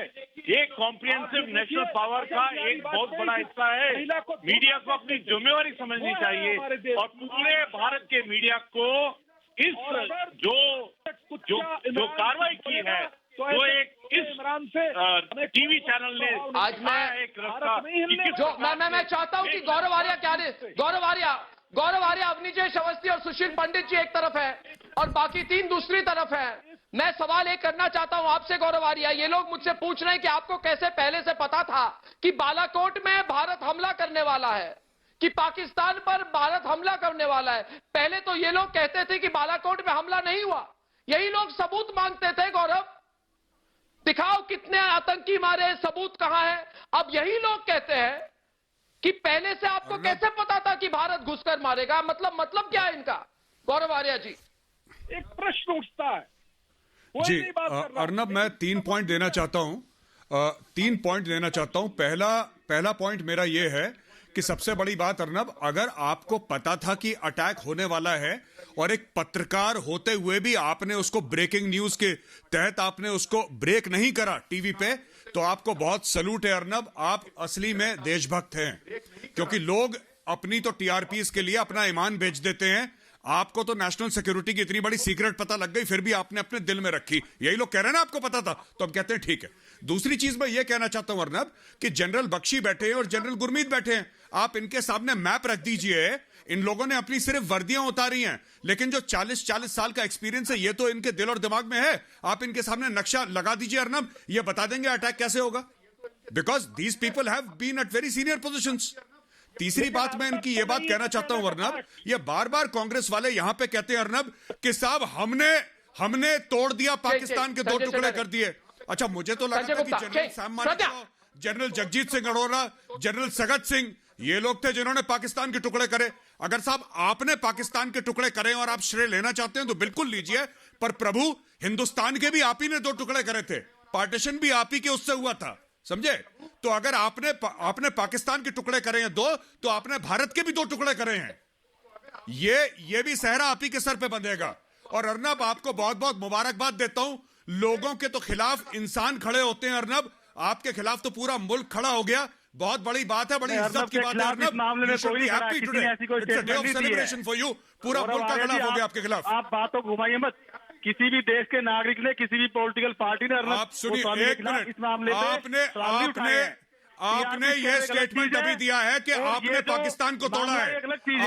ये कॉम्प्रिहेंसिव नेशनल पावर का एक बहुत बड़ा हिस्सा है। मीडिया को अपनी जिम्मेवारी समझनी चाहिए और पूरे भारत के मीडिया को इस जो कार्रवाई की है, तो एक इस टीवी चैनल ने आज मैं एक रास्ता जो मैं चाहता हूं कि गौरव आर्या, अवनीश अवस्थी और सुशील पंडित जी एक तरफ है और बाकी तीन दूसरी तरफ है। मैं सवाल एक करना चाहता हूं आपसे गौरव आर्या, ये लोग मुझसे पूछ रहे हैं कि आपको कैसे पहले से पता था कि बालाकोट में भारत हमला करने वाला है, कि पाकिस्तान पर भारत हमला करने वाला है? पहले तो ये लोग कहते थे कि बालाकोट में हमला नहीं हुआ, यही लोग सबूत मांगते थे। गौरव, दिखाओ कितने आतंकी मारे, सबूत कहां है? अब यही लोग कहते हैं कि पहले से आपको कैसे पता था कि भारत घुसकर मारेगा? मतलब क्या है इनका? गौरव आर्या जी, एक प्रश्न उठता है जी। अर्नब, मैं 3 पॉइंट देना चाहता हूं। पहला पॉइंट मेरा यह है कि सबसे बड़ी बात अर्नब, अगर आपको पता था कि अटैक होने वाला है और एक पत्रकार होते हुए भी आपने उसको ब्रेकिंग न्यूज के तहत आपने उसको ब्रेक नहीं करा टीवी पे, तो आपको बहुत सलूट है अर्नब। आप असली में देशभक्त हैं, क्योंकि लोग अपनी तो टीआरपीस के लिए अपना ईमान बेच देते हैं। आपको तो नेशनल सिक्योरिटी की इतनी बड़ी सीक्रेट पता लग गई, फिर भी आपने अपने दिल में रखी। यही लोग कह रहे हैं ना आपको पता था, तो हम कहते हैं ठीक है। दूसरी चीज मैं ये कहना चाहता हूं अर्नब कि जनरल बख्शी बैठे हैं और जनरल गुरमीत बैठे हैं, आप इनके सामने मैप रख दीजिए। इन लोगों ने अपनी सिर्फ वर्दियां उतारी हैं, लेकिन जो 40 साल का एक्सपीरियंस है, ये तो इनके दिल और दिमाग में है। आप इनके सामने नक्शा लगा दीजिए अर्नब, ये बता देंगे अटैक कैसे होगा, because these people have been at very senior positions. तीसरी बात मैं इनकी ये बात कहना चाहता हूं अर्नब, ये बार बार कांग्रेस वाले यहां पे कहते हैं अर्नब कि साहब हमने तोड़ दिया, पाकिस्तान के 2 टुकड़े कर दिए। अच्छा, मुझे तो लगा था कि general Sam Manekshaw, general Jagjit Singh Arora, general Sagat Singh, ये लोग थे जिन्होंने पाकिस्तान के टुकड़े करे। अगर साहब आपने पाकिस्तान के टुकड़े करे और आप श्रेय लेना चाहते हैं तो बिल्कुल लीजिए, पर प्रभु हिंदुस्तान के भी आप ही ने 2 टुकड़े करे थे, पार्टीशन भी आप ही के उससे हुआ था, समझे? तो अगर आपने पाकिस्तान के टुकड़े करे हैं 2, तो आपने भारत के भी 2 टुकड़े करे हैं। ये भी सहरा आप ही के सर पे बंधेगा। और अर्नब, आपको बहुत बहुत मुबारकबाद देता हूं। लोगों के तो खिलाफ इंसान खड़े होते हैं अर्नब, आपके खिलाफ तो पूरा मुल्क खड़ा हो गया। बहुत बड़ी बात है, बड़ी इज्जत की बात है अर्नब। मामले में कोई happy today, it's a day of celebration for you. पूरा मुल्क का खिलाफ हो गया आपके खिलाफ। आप बात को घुमाइए मत। किसी भी देश के नागरिक ने, किसी भी पॉलिटिकल पार्टी ने आप सुनिए एक मिनट, इस मामले आपने ये स्टेटमेंट अभी दिया है कि आपने पाकिस्तान को तोड़ा है।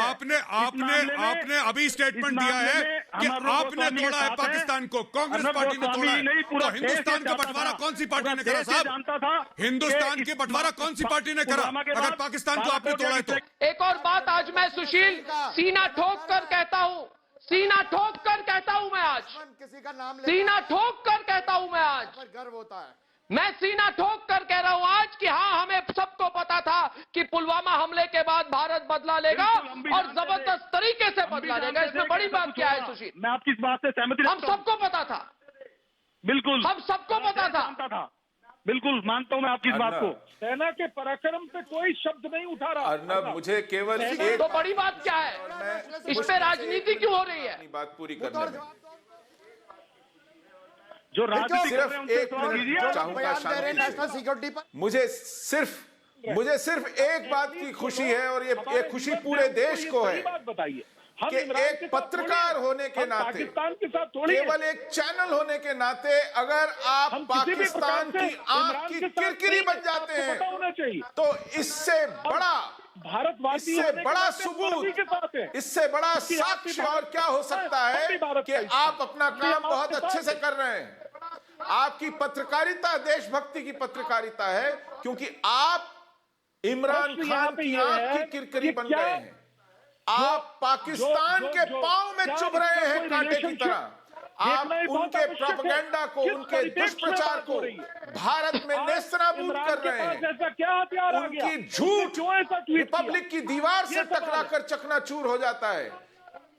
आपने अभी स्टेटमेंट दिया है कि आपने तोड़ा है पाकिस्तान को, कांग्रेस पार्टी ने तोड़ा है। तो हिंदुस्तान का बंटवारा कौन सी पार्टी ने करा साहब? हिंदुस्तान के बंटवारा कौन सी पार्टी ने करा अगर पाकिस्तान को आपने तोड़ा है तो? एक और बात आज मैं सुशील सीना ठोक कर कहता हूं, सीना ठोक कर कहता हूं मैं आज, किसी का नाम सीना ठोक कर कहता हूं मैं आज, गर्व होता है। मैं सीना ठोक कर कह रहा हूं आज कि हाँ, हमें सबको पता था कि पुलवामा हमले के बाद भारत बदला लेगा और जबरदस्त तरीके से बदला लेगा। इसमें बड़ी बात क्या है सुशील? मैं आपकी इस बात से सहमति हम सबको पता था, बिल्कुल हम सबको पता था। बिल्कुल मानता हूं मैं आपकी इस बात को। सेना के पराक्रम पे कोई शब्द नहीं उठा रहा। अर्नब, मुझे केवल एक तो बड़ी बात क्या है? इस पे राजनीति क्यों हो रही है? बात पूरी करने में जो राजनीति सिर्फ एक मिनट चाहूंगा नेशनल सिक्योरिटी पर। मुझे सिर्फ एक बात की खुशी है और ये खुशी पूरे देश को है बताइए कि एक पत्रकार होने के नाते, पाकिस्तान के साथ थोड़ी केवल एक चैनल होने के नाते अगर आप पाकिस्तान की आंख की किरकिरी बन जाते हैं होना चाहिए, तो इससे बड़ा भारतवासी, इससे बड़ा सबूत, इससे बड़ा साक्ष्य और क्या हो सकता है कि आप अपना काम बहुत अच्छे से कर रहे हैं। आपकी पत्रकारिता देशभक्ति की पत्रकारिता है, क्योंकि आप इमरान खान की आंख की किरकिरी बन गए हैं। आप पाकिस्तान के पांव में चुभ रहे हैं कांटे की तरह। आप उनके प्रोपेगेंडा को, उनके दुष्प्रचार को भारत में नेस्तनाबूद कर रहे हैं। उनकी झूठ रिपब्लिक की दीवार से टकराकर चकनाचूर हो जाता है।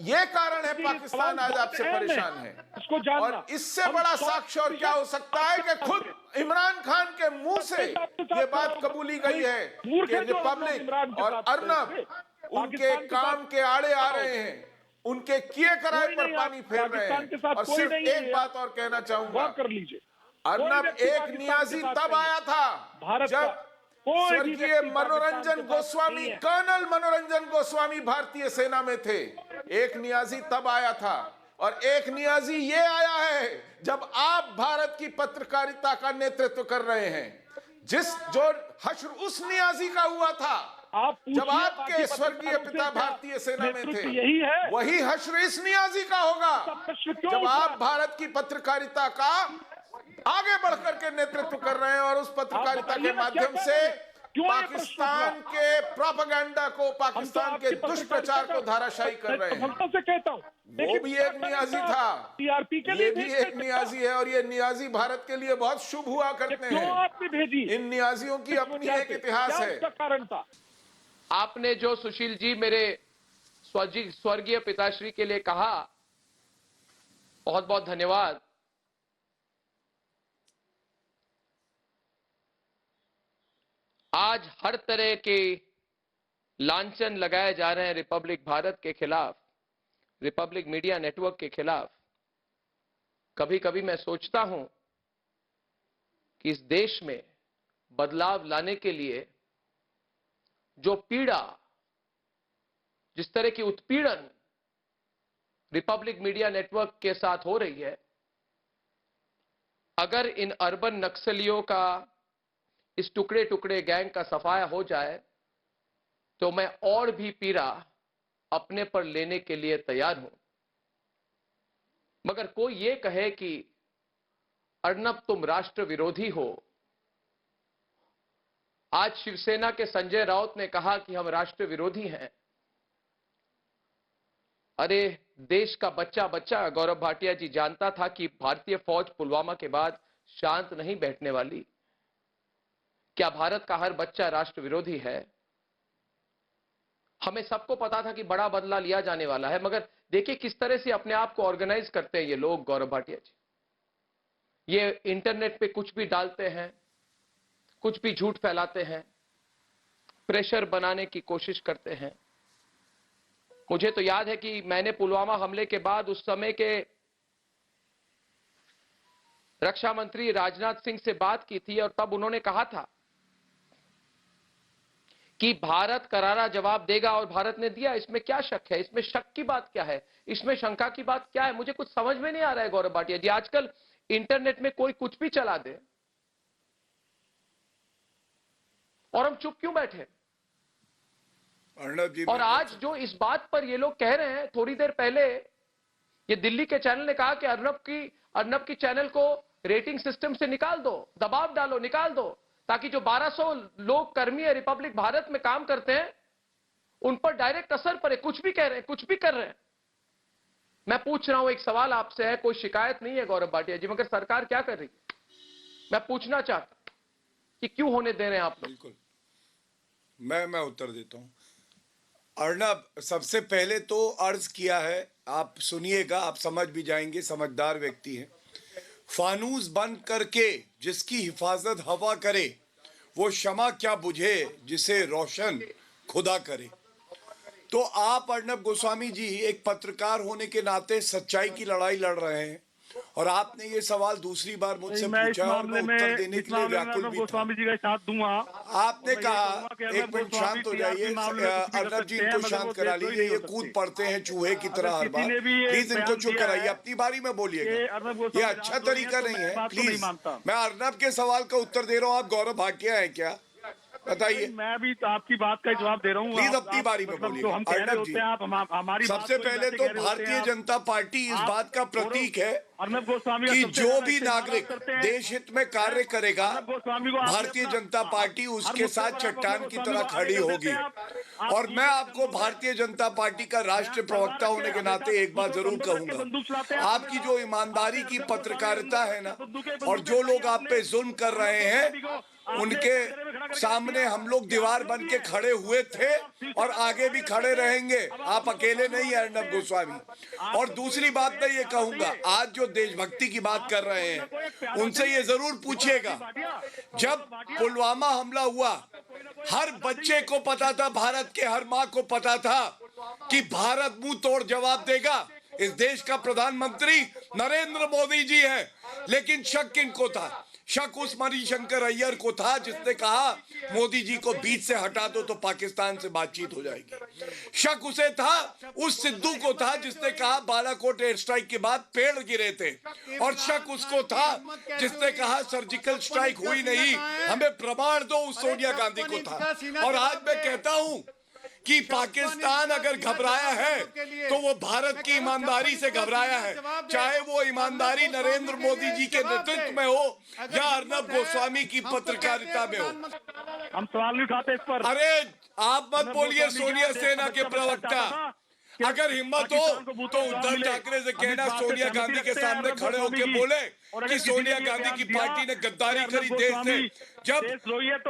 ये कारण है पाकिस्तान आज आपसे परेशान है। और इससे बड़ा साक्ष्य और क्या हो सकता है कि खुद इमरान खान के मुंह से ये बात कबूली गई है कि रिपब्लिक और अर्नब उनके काम के आड़े आ रहे हैं, उनके किए कराए पर पानी फेर रहे हैं। और सिर्फ एक बात और कहना चाहूंगा, अर्नब एक नियाजी तब आया था जब स्वर्गीय मनोरंजन गोस्वामी, कर्नल मनोरंजन गोस्वामी भारतीय सेना में थे। एक नियाजी तब आया था और एक नियाजी ये आया है जब आप भारत की पत्रकारिता का नेतृत्व कर रहे हैं। जो हश्र उस नियाजी का हुआ था जब आपके स्वर्गीय पिता भारतीय सेना में थे, यही है, वही हश्र इस नियाजी का होगा जब आप भारत की पत्रकारिता का आगे बढ़कर के नेतृत्व कर रहे हैं और उस पत्रकारिता के माध्यम से पाकिस्तान के प्रोपेगेंडा को, पाकिस्तान के दुष्प्रचार को धाराशायी कर रहे हैं। वो भी एक नियाजी था, ये भी एक नियाजी है और ये नियाजी भारत के लिए बहुत शुभ हुआ करते हैं। इन नियाजियों की अपनी एक इतिहास है। आपने जो सुशील जी मेरे स्वर्गीय पिताश्री के लिए कहा, बहुत बहुत धन्यवाद। आज हर तरह के लांछन लगाए जा रहे हैं रिपब्लिक भारत के खिलाफ, रिपब्लिक मीडिया नेटवर्क के खिलाफ। कभी कभी मैं सोचता हूं कि इस देश में बदलाव लाने के लिए जो पीड़ा, जिस तरह की उत्पीड़न रिपब्लिक मीडिया नेटवर्क के साथ हो रही है, अगर इन अर्बन नक्सलियों का, इस टुकड़े टुकड़े गैंग का सफाया हो जाए तो मैं और भी पीड़ा अपने पर लेने के लिए तैयार हूं। मगर कोई ये कहे कि अर्नब तुम राष्ट्र विरोधी हो। आज शिवसेना के संजय राउत ने कहा कि हम राष्ट्र विरोधी हैं। अरे देश का बच्चा बच्चा गौरव भाटिया जी जानता था कि भारतीय फौज पुलवामा के बाद शांत नहीं बैठने वाली। क्या भारत का हर बच्चा राष्ट्र विरोधी है? हमें सबको पता था कि बड़ा बदला लिया जाने वाला है, मगर देखिए किस तरह से अपने आप को ऑर्गेनाइज करते हैं ये लोग। गौरव भाटिया जी, ये इंटरनेट पे कुछ भी डालते हैं, कुछ भी झूठ फैलाते हैं, प्रेशर बनाने की कोशिश करते हैं। मुझे तो याद है कि मैंने पुलवामा हमले के बाद उस समय के रक्षा मंत्री राजनाथ सिंह से बात की थी और तब उन्होंने कहा था कि भारत करारा जवाब देगा, और भारत ने दिया। इसमें क्या शक है? इसमें शक की बात क्या है? इसमें शंका की बात क्या है? मुझे कुछ समझ में नहीं आ रहा है गौरव भाटिया जी। आजकल इंटरनेट में कोई कुछ भी चला दे और हम चुप क्यों बैठे? अर्नब जी, और आज जो इस बात पर ये लोग कह रहे हैं, थोड़ी देर पहले ये दिल्ली के चैनल ने कहा कि अर्नब की चैनल को रेटिंग सिस्टम से निकाल दो, दबाव डालो, निकाल दो, ताकि जो 1200 लोग कर्मी है रिपब्लिक भारत में काम करते हैं उन पर डायरेक्ट असर पड़े। कुछ भी कह रहे हैं, कुछ भी कर रहे हैं। मैं पूछ रहा हूं, एक सवाल आपसे है, कोई शिकायत नहीं है गौरव भाटिया जी, मगर सरकार क्या कर रही है? मैं पूछना चाहता कि क्यों होने दे रहे हैं आप लोग? बिल्कुल, मैं उत्तर देता हूं। अर्नब, सबसे पहले तो अर्ज किया है, आप सुनिएगा, आप समझ भी जाएंगे, समझदार व्यक्ति हैं। फानूस बंद करके जिसकी हिफाजत हवा करे, वो शमा क्या बुझे जिसे रोशन खुदा करे। तो आप अर्नब गोस्वामी जी एक पत्रकार होने के नाते सच्चाई की लड़ाई लड़ रहे हैं, और आपने ये सवाल दूसरी बार मुझसे पूछा और मैं उत्तर देने के लिए व्याकुल भी था। गोस्वामी जी का साथ दूंगा। आपने कहा, एक मिनट शांत हो जाइए अर्नब जी, इनको शांत करा लीजिए, ये कूद पड़ते हैं चूहे की तरह हर बार। प्लीज इनको चुप कराइए, अपनी बारी में बोलिएगा, ये अच्छा तरीका नहीं है। प्लीज, मैं अर्नब के सवाल का उत्तर दे रहा हूँ, आप गौरव भाटिया हैं क्या? बताइए। मैं भी तो आपकी बात का जवाब दे रहा हूँ। प्लीज अपनी बारी में बोलिए। अर्नब जी, हमारी सबसे पहले तो भारतीय जनता पार्टी इस बात का प्रतीक है अर्नब गोस्वामी कि जो भी नागरिक देश हित में कार्य करेगा, भारतीय जनता पार्टी उसके साथ चट्टान की तरह खड़ी होगी। और मैं आपको भारतीय जनता पार्टी का राष्ट्रीय प्रवक्ता होने के नाते एक बात जरूर कहूंगा, आपकी जो ईमानदारी की पत्रकारिता है ना, और जो लोग आप पे जुल्म कर रहे हैं, उनके सामने हम लोग दीवार बन के खड़े हुए थे और आगे भी खड़े रहेंगे। आप अकेले नहीं हैं अर्नब गोस्वामी। और दूसरी बात मैं ये कहूंगा, आज जो देशभक्ति की बात कर रहे हैं उनसे ये जरूर पूछिएगा, जब पुलवामा हमला हुआ, हर बच्चे को पता था, भारत के हर माँ को पता था कि भारत मुंह तोड़ जवाब देगा। इस देश का प्रधानमंत्री नरेंद्र मोदी जी है, लेकिन शक किनको था? शक उस मणिशंकर अय्यर को था जिसने कहा मोदी जी को बीच से हटा दो तो पाकिस्तान से बातचीत हो जाएगी। शक उसे था, उस सिद्धू को था जिसने कहा बालाकोट एयर स्ट्राइक के बाद पेड़ गिरे थे। और शक उसको था जिसने कहा सर्जिकल स्ट्राइक हुई नहीं, हमें प्रमाण दो, उस सोनिया गांधी को था। और आज मैं कहता हूं कि पाकिस्तान अगर घबराया है तो वो भारत की ईमानदारी से घबराया है, चाहे वो ईमानदारी नरेंद्र मोदी जी के नेतृत्व में हो या अर्नब गोस्वामी की पत्रकारिता में हो। हम सवाल नहीं उठाते इस पर। अरे आप मत बोलिए सोनिया सेना के प्रवक्ता, अगर हिम्मत हो तो उद्धव ठाकरे से कहना सोनिया गांधी के सामने खड़े होकर बोले कि सोनिया गांधी की पार्टी ने गद्दारी करी देश से। जब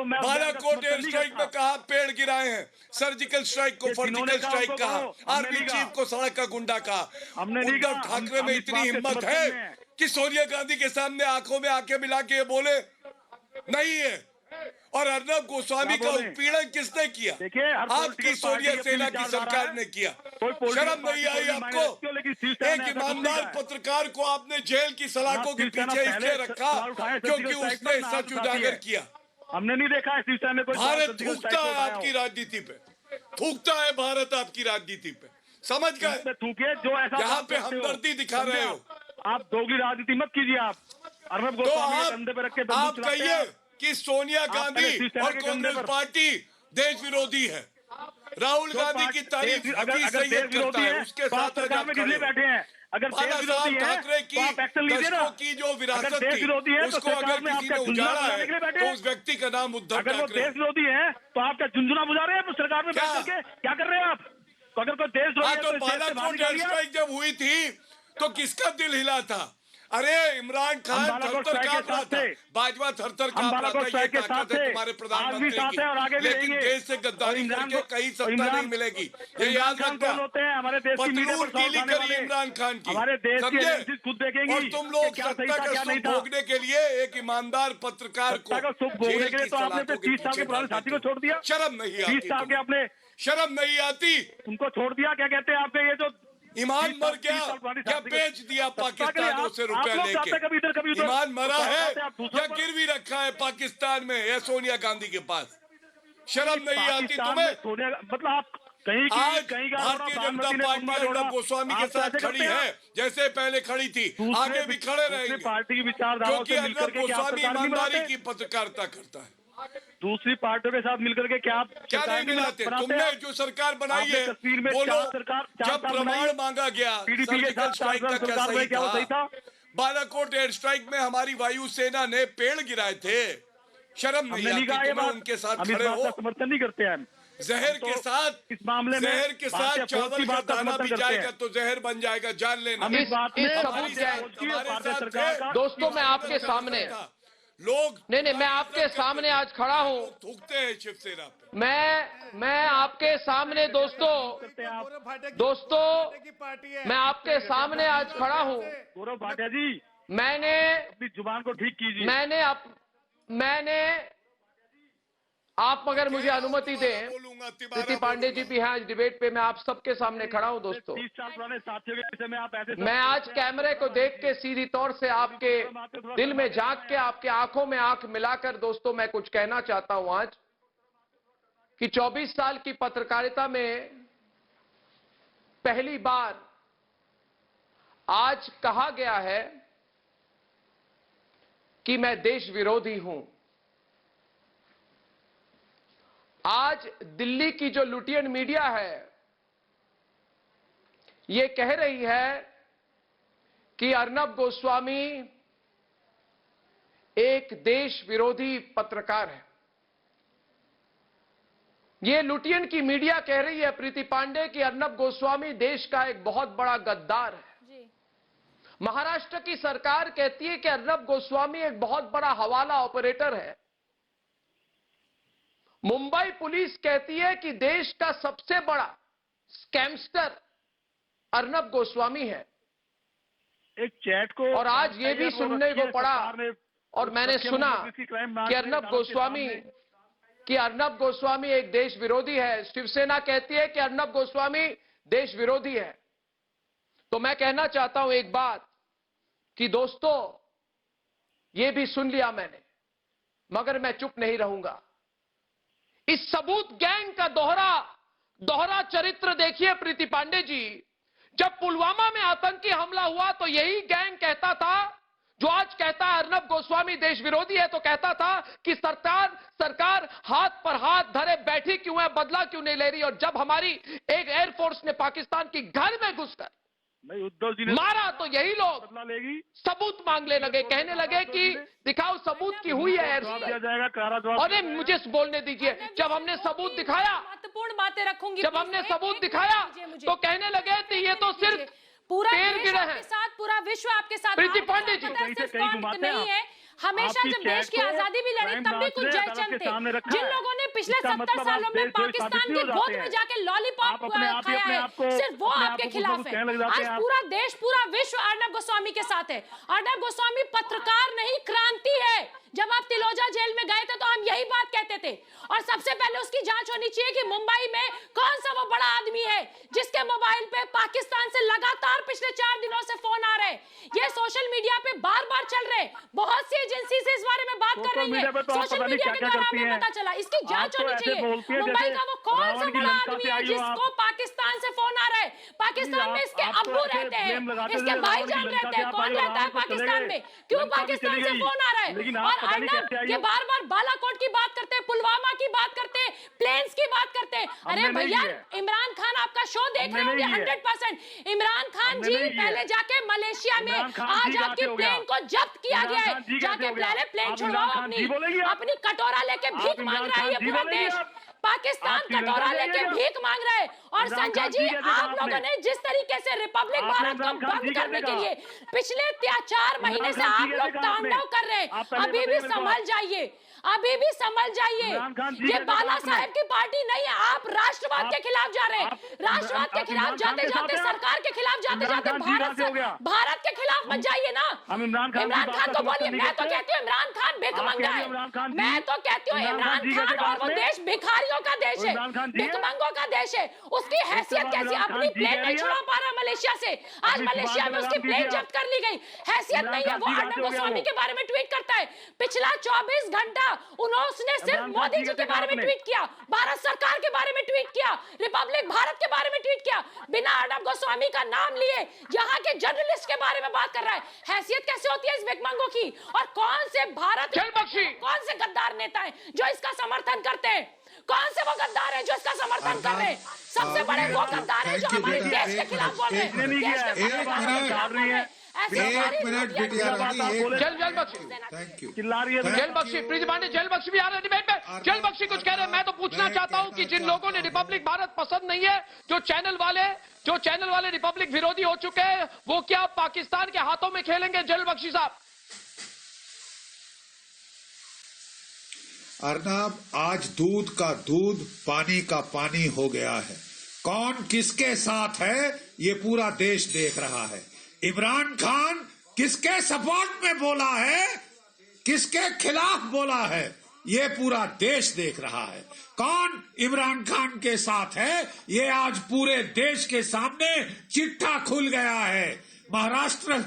बालाकोट एयर स्ट्राइक में कहा पेड़ गिराए हैं, सर्जिकल स्ट्राइक को सर्जिकल स्ट्राइक कहा, आर्मी चीफ को सड़क का गुंडा कहा। उद्धव ठाकरे में इतनी हिम्मत है कि सोनिया गांधी के सामने आंखों में आंखें मिला के बोले नहीं है। और अर्नब गोस्वामी का उत्पीड़न किसने किया? आपकी सोनिया सेना की सरकार ने किया। शर्म नहीं आई आपको? एक ईमानदार पत्रकार को आपने जेल की सलाखों के पीछे इसलिए रखा क्योंकि उसने सच उजागर किया। हमने नहीं देखा शिवसेना में कोई। भारत थूकता है आपकी राजनीति पे, थूकता है भारत आपकी राजनीति पे, समझ गए? थूके जो ऐसा यहाँ पे हमदर्दी दिखा रहे हो आप। दोगली राजनीति मत कीजिए आप। अर्नब गोस्वामी कंधे पे रख के आप कहिए कि सोनिया गांधी और कांग्रेस पार्टी देश विरोधी है। राहुल गांधी की तारीफ अभी सैयद करता है, उसके साथ बैठे हैं। अगर ठाकरे की दशकों की जो विरासत थी उसको अगर किसी ने उजाड़ा है तो उस व्यक्ति का नाम उद्धव ठाकरे। अगर देश विरोधी है तो आप क्या झुंझुना बुझा रहे हैं सरकार में बैठ करके? क्या कर रहे हैं आप? तो अगर कोई देश विरोधी तो बालाकोट एयर स्ट्राइक जब हुई थी तो किसका दिल हिला था? अरे इमरान खान हम बालाकोट थरथर स्ट्राइक कांप के रहा साथ था, थे। बाजवा थरथर हम कांप रहा बालाकोट था, ये स्ट्राइक के ताकत साथ है थे, तुम्हारे आज भी प्रधानमंत्री साथ है और आगे की, भी लेकिन रहेंगे। देश से गद्दारी और इमरान करके को- कहीं और सत्ता इमरान- नहीं मिलेगी, ये इमरान याद खान रखना। कौन होते हैं? हमारे देश की मीडिया पतलून पर सवाल गीली उठाने करी वाले। इमरान खान की, हमारे देश की समझे? एजेंसी खुद देखेंगी और तुम कि लोग क्या सही सत्ता था, का क्या नहीं सुख था। भोगने के लिए एक ईमानदार पत्रकार को सत्ता का सुख भोगने जेल के लिए की तो आपने अपने सलाखों के 30 साल के पीछे पुराने डाल साथी को देते हो। छोड़ दिया। शर्म नहीं 30 आती साल के तुम्हें? अपने शर्म नहीं आती? उनको छोड़ दिया। क्या कहते हैं आपके ये जो ईमान 30 मर साल गया पुरानी या साथी को- बेच दिया सत्ता के लिए पाकिस्तानों से आप रुपया लोग चाहते हैं कभी इधर कभी लेके? उधर। ईमान मरा तो है चाहते हैं आप दूसरों या पर- गिरवी रखा है पाकिस्तान में या सोनिया गांधी के पास? शर्म नहीं आती पाकिस्तान तुम्हें? में सोनिया मतलब आप कहीं की आज कहीं का भारतीय जनता पार्टी अर्नब गोस्वामी के साथ खड़ी है, जैसे पहले खड़ी थी, आगे भी खड़े रहेंगे, पार्टी की विचारधाराओं क्योंकि से मिलकर अर्नब के क्या आप गोस्वामी सरकार नहीं ईमानदारी बनाते? की पत्रकारिता करता है। दूसरी पार्टियों के साथ मिलकर के क्या आप क्या सरकार नहीं मिलाते? बनाते तुमने हैं? जो सरकार बनाई आपने है, कश्मीर में बोलो, चार जब साल प्रमाण बनाई। मांगा गया PDP के सर्जिकल साथ स्ट्राइक का क्या सरकार में क्या वो सही था? बालाकोट एयर स्ट्राइक में हमारी वायुसेना ने पेड़ गिराए थे, शर्म हमने नहीं नहीं कहा आती ये तुम्हें? बात। उनके साथ हम इस खड़े बात हो, का समर्थन नहीं करते हैं। जहर के साथ इस मामले में जहर के भारतीय साथ फौज की चावल का बात का दाना समर्थन भी करते जाएगा हैं। तो जहर बन जाएगा, जान लेना। हम इस बात में इस हमारी सबूत है। फौज की हमारे भारतीय साथ सरकार थे। का- दोस्तों, मैं आपके सामने लोग नहीं, मैं आपके सामने आज खड़ा हूं। थूकते हैं शिवसेना पे। मैं आपके सामने दोस्तों मैं आपके सामने आज खड़ा हूं। गौरव भाटिया जी मैंने अपनी जुबान को ठीक कीजिए। मैंने आप अगर मुझे अनुमति दें, बोलूंगा प्रीति पांडे जी भी हैं आज डिबेट पे, मैं आप सबके सामने खड़ा हूं दोस्तों। 30 साल पुराने साथियों के विषय में आप ऐसे मैं आज कैमरे को देख के सीधी तौर से आपके दिल में झांक के, आपके आंखों में आंख मिलाकर दोस्तों मैं कुछ कहना चाहता हूं आज कि 24 साल की पत्रकारिता में पहली बार आज कहा गया है कि मैं देश विरोधी हूं। आज दिल्ली की जो लुटियन मीडिया है ये कह रही है कि अर्नब गोस्वामी एक देश विरोधी पत्रकार है। ये लुटियन की मीडिया कह रही है प्रीति पांडे कि अर्नब गोस्वामी देश का एक बहुत बड़ा गद्दार है। महाराष्ट्र की सरकार कहती है कि अर्नब गोस्वामी एक बहुत बड़ा हवाला ऑपरेटर है। मुंबई पुलिस कहती है कि देश का सबसे बड़ा स्कैमस्टर अर्नब गोस्वामी है। एक चैट को और आज ये भी सुनने को पड़ा और मैंने सुना कि अर्नब गोस्वामी एक देश विरोधी है। शिवसेना कहती है कि अर्नब गोस्वामी देश विरोधी है। तो मैं कहना चाहता हूं एक बात कि दोस्तों ये भी सुन लिया मैंने, मगर मैं चुप नहीं रहूंगा। इस सबूत गैंग का दोहरा चरित्र देखिए प्रीति पांडे जी। जब पुलवामा में आतंकी हमला हुआ तो यही गैंग कहता था, जो आज कहता है अर्नब गोस्वामी देश विरोधी है, तो कहता था कि सरकार हाथ पर हाथ धरे बैठी क्यों है, बदला क्यों नहीं ले रही। और जब हमारी एक एयरफोर्स ने पाकिस्तान की घर में घुसकर उद्धव जी ने मारा तो यही लोग बदला लेगी। सबूत मांगने लगे, कहने लगे कि दिखाओ सबूत की हुई है। जवाब दिया जाएगा, करारा जवाब। अरे मुझे बोलने दीजिए। जब हमने सबूत दिखाया, महत्वपूर्ण बातें रखूंगी, जब हमने सबूत दिखाया तो कहने लगे कि ये तो सिर्फ पूरा पेड़ देश गिरे आपके हैं। साथ, पूरा विश्व आपके साथ। प्रीति आपको पांडे जी, पता है, कहीं से सिर्फ कहीं कौन घुमाते नहीं हैं है। हमेशा आपकी जब देश की चैट को आजादी भी लड़ी क्राइम तब भी ब्रांच कुछ ने जय अदालत चंद के थे, सामने रखा जिन है। लोगों ने पिछले इसका 70 मतलब सालों आप में देशद्रोही पाकिस्तान साबित के नहीं हो गोद जाते में हैं। जाके लॉलीपॉप आप अपने आप ही खाया अपने है, आप को- सिर्फ वो अपने आप आपके को खिलाफ कुछ है। कहने लग जाते आज हैं आप। पूरा देश, पूरा विश्व अर्नब गोस्वामी के साथ है। अर्नब गोस्वामी पत्रकार नहीं, क्रांति है। जब आप तिलोजा जेल में गए थे तो हम यही बात कहते थे, और सबसे पहले उसकी जांच होनी चाहिए कि मुंबई में कौन सा वो बड़ा आदमी है जिसके मोबाइल पे पाकिस्तान से लगातार पिछले 4 दिनों से फोन आ रहे हैं। ये सोशल मीडिया पे बार-बार चल रहे हैं, बहुत सी एजेंसी से इस बारे में बात कर रही है। सोशल मीडिया के द्वारा हमें पता चला, इसकी जांच होनी चाहिए। मुंबई का वो कौन सा बड़ा आदमी है जिसको पाकिस्तान से फोन आ रहा है। पाकिस्तान में इसके अब्बू रहते हैं, इसके भाईजान रहते हैं, कौन रहता है पाकिस्तान में, क्यों पाकिस्तान से फोन आ रहा है। और अर्नब ये बार-बार बालाकोट की बात करते हैं, पुलवामा की बात करते हैं, प्लेन्स की बात करते हैं। अरे भैया, इमरान खान आपका शो देख रहे होंगे 100%। इमरान खान जी पहले जाके मलेशिया में आज आपकी प्लेन को जब्त किया गया है। जाके पहले प्लेन छुड़वाओ, अपनी कटोरा लेके भीख मांग रहा है ये पूरा देश। पाकिस्तान का दौरा लेके भीख मांग रहे हैं। और संजय जी, आप लोगों ने जिस तरीके से रिपब्लिक भारत को बंद करने के लिए पिछले 4 महीने से आप लोग तांडव कर रहे हैं, अभी भी संभल जाइए, अभी भी संभल जाइए। ये बाला साहेब की पार्टी नहीं है। आप राष्ट्रवाद के खिलाफ जा रहे हैं, राष्ट्रवाद के खिलाफ जाते जाते, सरकार के खिलाफ जाते जाते भारत के खिलाफ मत जाइए ना। इमरान खान को बोलिए। मैं तो कहती हूँ इमरान खान भिख मंगा है। मैं तो कहती हूँ इमरान खान और वो देश भिखारियों का देश है, भिखमंगों का देश है। उसकी हैसियत कैसी? अपनी प्लेन नहीं छुड़ा पा रहा मलेशिया से, आज मलेशिया में उसकी प्लेन जब्त कर ली गई। हैसियत नहीं है। वो अर्नब गोस्वामी के बारे में ट्वीट करता है। पिछला 24 घंटा उसने सिर्फ मोदी जी के बारे में ट्वीट किया, भारत सरकार के बारे में ट्वीट किया, रिपब्लिक भारत के बारे में ट्वीट किया, बिना अर्नब गोस्वामी का नाम लिए यहाँ के जर्नलिस्ट के बारे में बात कर रहा है। हैसियत कैसे होती है इस भिखमंगों की? और कौन से भारत, कौन से गद्दार नेता हैं जो इसका समर्थन करते हैं? कौन से वो गद्दार हैं जो इसका समर्थन कर रहे हैं? सबसे बड़े वो गद्दार हैं जो हमारे देश के खिलाफ बोल रहे हैं। एक मिनट जेल बख्शी, प्रीति पांडे, जेल बख्शी भी आ रहे हैं डिबेट में। जेल बख्शी कुछ कह रहे हैं। मैं तो पूछना चाहता हूं कि जिन लोगों ने रिपब्लिक भारत पसंद नहीं है, जो चैनल वाले रिपब्लिक विरोधी हो चुके हैं, वो क्या पाकिस्तान के हाथों में खेलेंगे? जेल बख्शी साहब। अर्नब, आज दूध का दूध, पानी का पानी हो गया है। कौन किसके साथ है ये पूरा देश देख रहा है। इमरान खान किसके सपोर्ट में बोला है, किसके खिलाफ बोला है, ये पूरा देश देख रहा है। कौन इमरान खान के साथ है ये आज पूरे देश के सामने चिट्ठा खुल गया है। महाराष्ट्र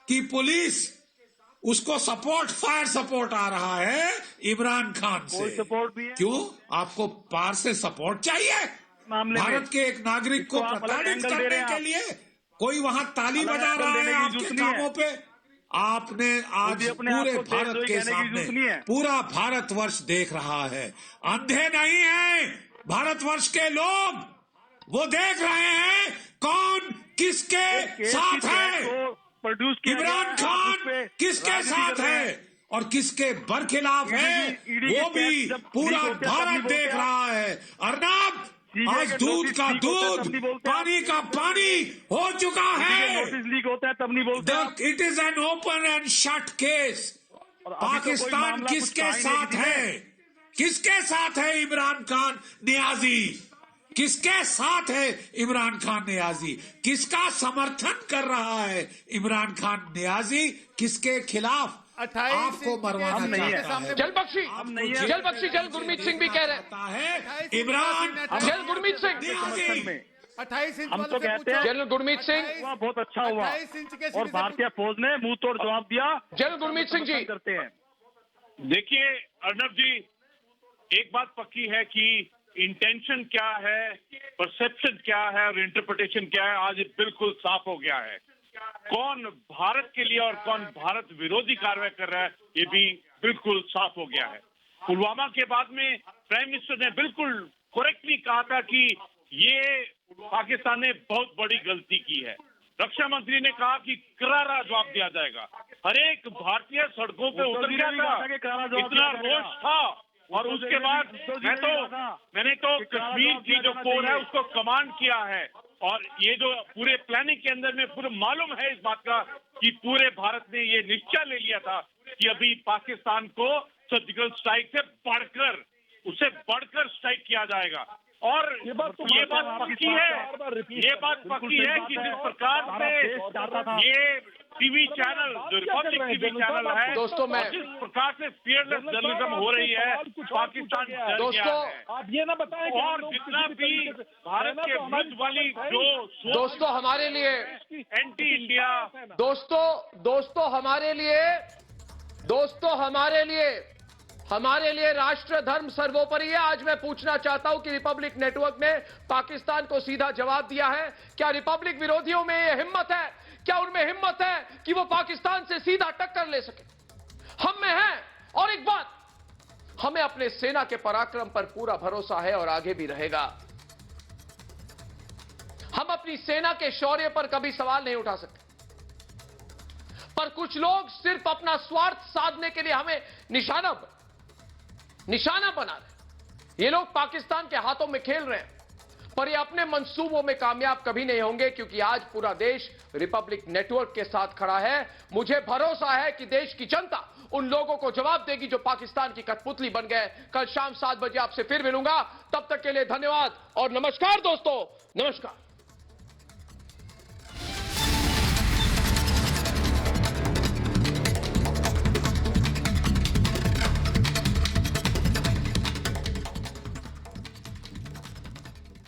की पुलिस, उसको फायर सपोर्ट आ रहा है इमरान खान से। सपोर्ट भी है। क्यों? आपको पार से सपोर्ट चाहिए भारत के एक नागरिक को प्रताड़ित करने के लिए? कोई वहां ताली बजा रहा है आपके कामों पे? आपने आज पूरे भारत के सामने पूरा भारतवर्ष देख रहा है। अंधे नहीं है भारतवर्ष के लोग, वो देख रहे हैं कौन किसके साथ है। इमरान खान किसके साथ है और किसके बरखिलाफ है, वो भी पूरा भारत देख रहा है। अर्नब, आज दूध का दूध, पानी का पानी हो चुका है। लीक होता है तब नहीं बोलते। It is an open and shut case. Pakistan किसके साथ है? किसके साथ है इमरान खान नियाजी? किसके साथ है इमरान खान नियाजी? किसका समर्थन कर रहा है इमरान खान नियाजी? किसके खिलाफ आपको मरवाना चाहता है? जेल बख्शी, जेल गुरमीत सिंह भी कह रहे हैं इमरान, जेल गुरमीत सिंह, 28 इंच हम तो कहते हैं जनरल गुरमीत सिंह, बहुत अच्छा हुआ और भारतीय फौज ने मुंह तोड़ जवाब दिया। जनरल गुरमीत सिंह जी करते हैं। देखिए अर्नब जी, एक बात पक्की है कि इंटेंशन क्या है, परसेप्शन क्या है और इंटरप्रिटेशन क्या है, आज बिल्कुल साफ हो गया है। कौन भारत के लिए और कौन भारत विरोधी कार्रवाई कर रहा है, ये भी बिल्कुल साफ हो गया है। पुलवामा के बाद में प्राइम मिनिस्टर ने बिल्कुल करेक्टली कहा था कि ये पाकिस्तान ने बहुत बड़ी गलती की है। रक्षा मंत्री ने कहा कि करारा जवाब दिया जाएगा। हर एक भारतीय सड़कों पे उतर गया था, इतना रोष था। और उसके बाद मैंने तो कश्मीर की जो कोर है उसको कमांड किया है। और ये जो पूरे प्लानिंग के अंदर में पूरे मालूम है इस बात का कि पूरे भारत ने ये निश्चय ले लिया था कि अभी पाकिस्तान को सर्जिकल स्ट्राइक से बढ़कर, उससे बढ़कर स्ट्राइक किया जाएगा। और ये बात पक्की है, ये बात पक्की है कि जिस प्रकार से ये टीवी चैनल, जो रिपब्लिक टीवी चैनल है, दोस्तों, मैं जिस प्रकार से फियरलेस जर्नलिज्म हो रही है, पाकिस्तान दोस्तों, आप ये ना बताएं और जितना भी भारत के विरुद्ध वाली जो दोस्तों हमारे लिए एंटी इंडिया, दोस्तों हमारे लिए राष्ट्र धर्म सर्वोपरि है। आज मैं पूछना चाहता हूं कि रिपब्लिक नेटवर्क ने पाकिस्तान को सीधा जवाब दिया है। क्या रिपब्लिक विरोधियों में यह हिम्मत है, क्या उनमें हिम्मत है कि वो पाकिस्तान से सीधा टक्कर ले सके? हम में है। और एक बात, हमें अपने सेना के पराक्रम पर पूरा भरोसा है और आगे भी रहेगा। हम अपनी सेना के शौर्य पर कभी सवाल नहीं उठा सकते, पर कुछ लोग सिर्फ अपना स्वार्थ साधने के लिए हमें निशाना बना रहे। ये लोग पाकिस्तान के हाथों में खेल रहे हैं, पर ये अपने मंसूबों में कामयाब कभी नहीं होंगे, क्योंकि आज पूरा देश रिपब्लिक नेटवर्क के साथ खड़ा है। मुझे भरोसा है कि देश की जनता उन लोगों को जवाब देगी जो पाकिस्तान की कठपुतली बन गए। कल शाम 7 बजे आपसे फिर मिलूंगा, तब तक के लिए धन्यवाद और नमस्कार दोस्तों, नमस्कार।